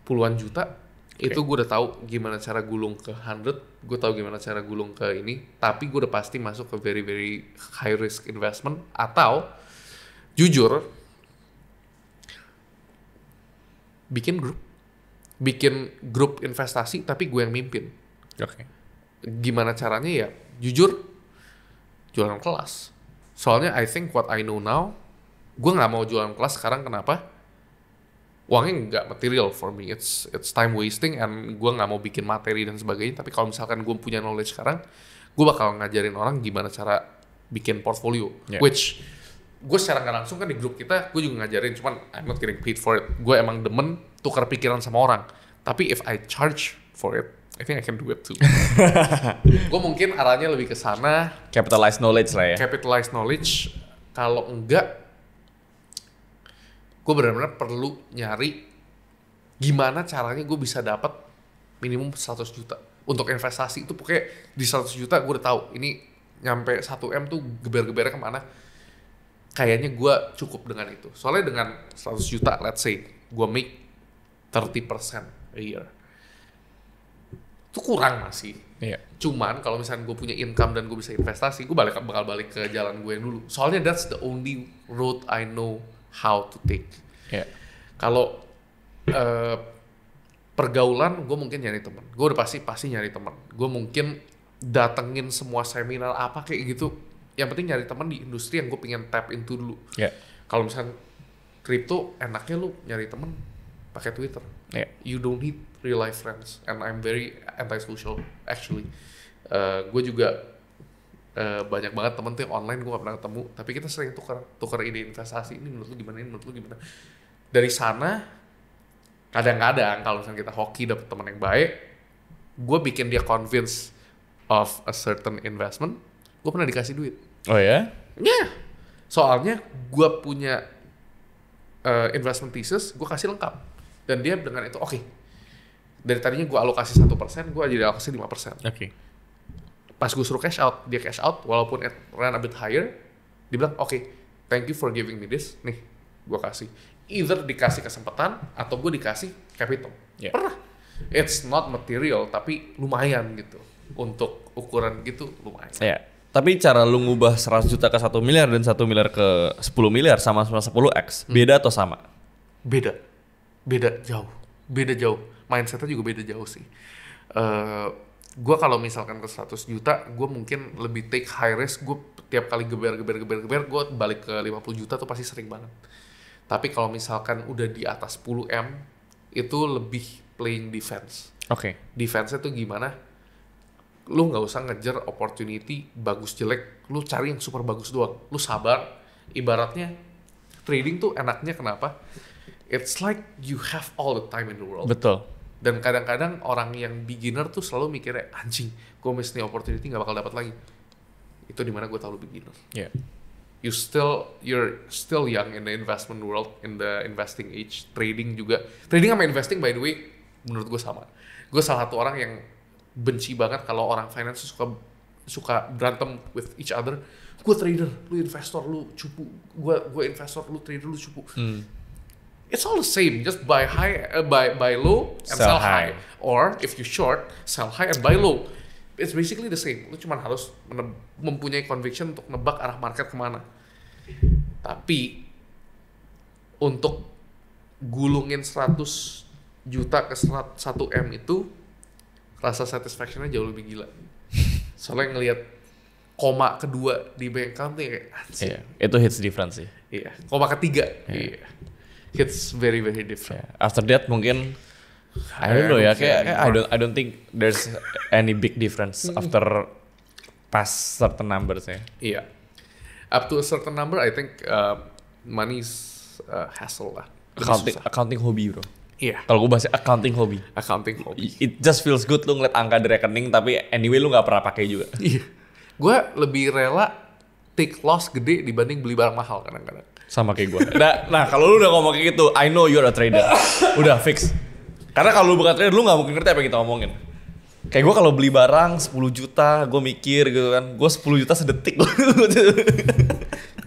puluhan juta, itu gue udah tahu gimana cara gulung ke 100. Gue tahu gimana cara gulung ke ini. Tapi gue udah pasti masuk ke very very high risk investment. Atau jujur, bikin grup investasi tapi gue yang mimpin. Gimana caranya ya? Jujur, jualan kelas. Soalnya I think what I know now, gue nggak mau jualan kelas sekarang. Kenapa? Uangnya nggak material for me. It's time wasting, and gue nggak mau bikin materi dan sebagainya. Tapi kalau misalkan gue punya knowledge sekarang, gue bakal ngajarin orang gimana cara bikin portfolio. Which gue secara nggak langsung kan di grup kita, gue juga ngajarin, cuman I'm not getting paid for it. Gue emang demen tukar pikiran sama orang. Tapi if I charge for it, I think I can do it too. Gue mungkin arahnya lebih ke sana. Capitalized knowledge lah ya. Capitalized knowledge. Kalau enggak, gue benar-benar perlu nyari gimana caranya gue bisa dapat minimum 100 juta. Untuk investasi itu pokoknya di 100 juta gue udah tahu ini nyampe 1M tuh geber-gebernya kemana. Kayaknya gue cukup dengan itu. Soalnya dengan 100 juta, let's say, gue make 30% a year. Itu kurang masih. Cuman kalau misalnya gue punya income dan gue bisa investasi, gue bakal balik ke jalan gue yang dulu. Soalnya that's the only road I know how to take. Kalau pergaulan, gue mungkin nyari teman. Gue udah pasti nyari teman. Gue mungkin datengin semua seminar apa kayak gitu. Yang penting nyari teman di industri yang gue pengen tap into dulu. Kalau misalnya crypto, enaknya lu nyari teman pakai Twitter. You don't need real life friends, and I'm very anti-social actually. Gue juga banyak banget temen tuh yang online gue gak pernah ketemu, tapi kita sering tukar ide investasi. Ini menurut lu gimana? Ini menurut lu gimana? Dari sana kadang-kadang kalau misalnya kita hoki dapet teman yang baik, gue bikin dia convince of a certain investment. Gue pernah dikasih duit. Oh ya? Soalnya gue punya investment thesis, gue kasih lengkap. Dan dia dengan itu, oke. Dari tadinya gue alokasi 1%, gue jadi alokasi 5%. Pas gue suruh cash out, dia cash out, walaupun it ran a bit higher, dia bilang, oke, thank you for giving me this. Nih, gue kasih. Either dikasih kesempatan atau gue dikasih capital. Yeah. Pernah. It's not material tapi lumayan gitu. Untuk ukuran gitu lumayan. Ya. Tapi cara lu ngubah 100 juta ke 1 miliar dan 1 miliar ke 10 miliar sama-sama 10x, beda atau sama? Beda. Beda jauh. Beda jauh. Mindsetnya juga beda jauh sih. Gue kalau misalkan ke 100 juta, gue mungkin lebih take high risk. Gue tiap kali geber, gue balik ke 50 juta tuh pasti sering banget. Tapi kalau misalkan udah di atas 10 M, itu lebih playing defense. Oke. Defense-nya tuh gimana? Lu nggak usah ngejar opportunity bagus jelek, lu cari yang super bagus doang. Lu sabar. Ibaratnya trading tuh enaknya kenapa? It's like you have all the time in the world. Betul. Dan kadang-kadang orang yang beginner tuh selalu mikirnya, anjing, gue miss nih opportunity nggak bakal dapat lagi. Itu dimana gue tahu lu beginner. Yeah. You're still young in the investment world, in the investing age. Trading sama investing by the way, menurut gue sama. Gue salah satu orang yang benci banget kalau orang finance suka berantem with each other. Gue trader, lu investor, lu cupu. Gue investor, lu trader, lu cupu. It's all the same, just buy low and sell high. Or if you short, sell high and buy low. It's basically the same. Lu cuma harus mempunyai conviction untuk nebak arah market kemana. Tapi untuk gulungin 100 juta ke 1 M itu rasa satisfaction-nya jauh lebih gila. Soalnya ngelihat koma kedua di bank account tuh kayak Iya, itu hits difference sih. Iya, koma ketiga. Iya. It's very very different. Yeah. After that mungkin I don't know ya, kayak I don't think there's any big difference after past certain numbers ya. Iya. Up to a certain number, I think money is hassle lah. Accounting hobby bro. Iya. Kalau gue bahasnya accounting hobby. Accounting hobby. It just feels good lu ngeliat angka di rekening tapi anyway lu nggak pernah pakai juga. Iya. Gue lebih rela take loss gede dibanding beli barang mahal kadang-kadang. Sama kayak gue. Nah kalau lu udah ngomong kayak gitu, I know you're a trader. Udah fix. Karena kalau lu bukan trader, lu gak mungkin ngerti apa yang kita ngomongin. Kayak gue kalau beli barang 10 juta, gue mikir gitu kan. Gue 10 juta sedetik.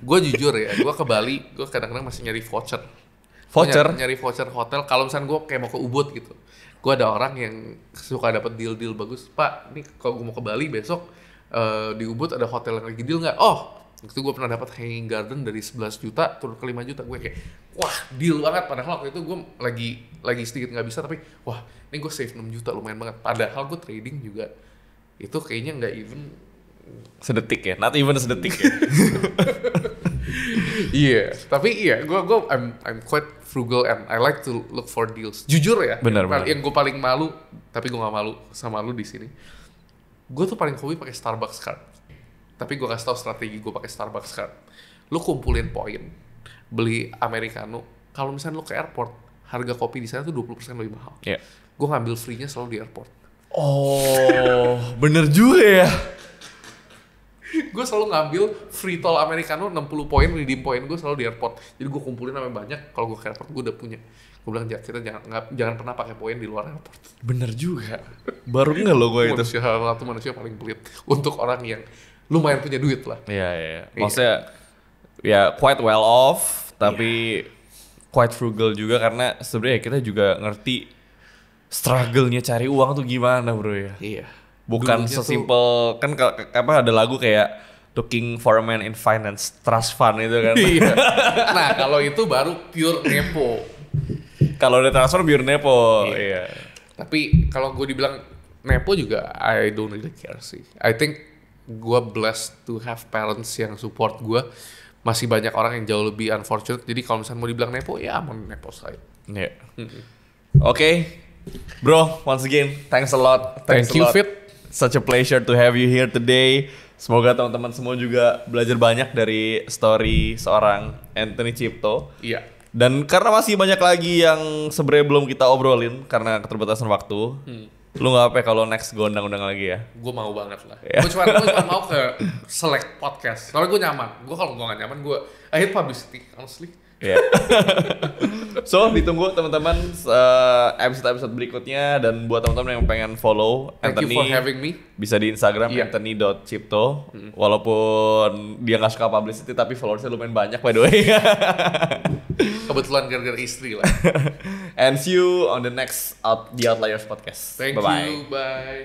Gue jujur ya, gue ke Bali, gue kadang-kadang masih nyari voucher. Voucher? Nyari voucher hotel. Kalau misalnya gue kayak mau ke Ubud gitu. Gue ada orang yang suka dapat deal-deal bagus. Pak, nih kalau gue mau ke Bali besok, di Ubud ada hotel yang lagi deal nggak? Oh, waktu gue pernah dapat hanging garden dari 11 juta turun ke 5 juta. Gue kayak, wah deal banget. Padahal waktu itu gue lagi sedikit nggak bisa, tapi wah ini gue save 6 juta lumayan banget. Padahal gue trading juga itu kayaknya nggak even sedetik ya, not even sedetik ya. Iya, tapi iya, I'm quite frugal and I like to look for deals. Jujur ya, benar. Yang gue paling malu, tapi gue nggak malu sama lu di sini. Gue tuh paling hobi pakai Starbucks card. Tapi gue kasih tau strategi gue pakai Starbucks card. Lu kumpulin poin, beli americano. Kalau misalnya lu ke airport, harga kopi di sana tuh 20% lebih mahal. Yeah. Gue ngambil free-nya selalu di airport. Oh, bener juga ya. Gue selalu ngambil free tol americano 60 poin, redeem poin gue selalu di airport. Jadi gue kumpulin sampai banyak. Kalau gue ke airport gue udah punya. Gue bilang kita jangan pernah pakai poin di luar airport. Bener juga. Baru nggak lo gue itu. Manusia paling pelit untuk orang yang lumayan punya duit lah. Iya. Maksudnya ya quite well off, tapi quite frugal juga karena sebenarnya kita juga ngerti struggle-nya cari uang tuh gimana bro ya. Iya. Bukan sesimpel kan apa ada lagu kayak Looking for a Man in Finance Trust Fund itu kan. Iya. Nah kalau itu baru pure nepo. Kalau udah transfer pure nepo. Iya. Tapi kalau gue dibilang nepo juga I don't really care sih. I think gue blessed to have parents yang support gue. Masih banyak orang yang jauh lebih unfortunate. Jadi kalau misalnya mau dibilang nepo, ya aman nepo saya. Yeah. Oke. Bro, once again, thanks a lot. Thank you, Fit. Such a pleasure to have you here today. Semoga teman-teman semua juga belajar banyak dari story seorang Anthony Cipto. Iya. Dan karena masih banyak lagi yang sebenarnya belum kita obrolin karena keterbatasan waktu. Lu gak apa kalau next gue undang-undang lagi ya? Gue mau banget lah. Gue cuma mau ke select podcast. Soalnya gue nyaman. Gue kalau gue gak nyaman, I hate publicity, honestly. Yeah. So ditunggu teman-teman episode-episode berikutnya, dan buat teman-teman yang pengen follow Thank Anthony, you for having me. bisa di Instagram anthony.cipto. Walaupun dia nggak suka publicity, tapi followersnya lumayan banyak by the way. Kebetulan gara-gara istri lah. And see you on the next The Outliers podcast. Thank Bye-bye. you, bye.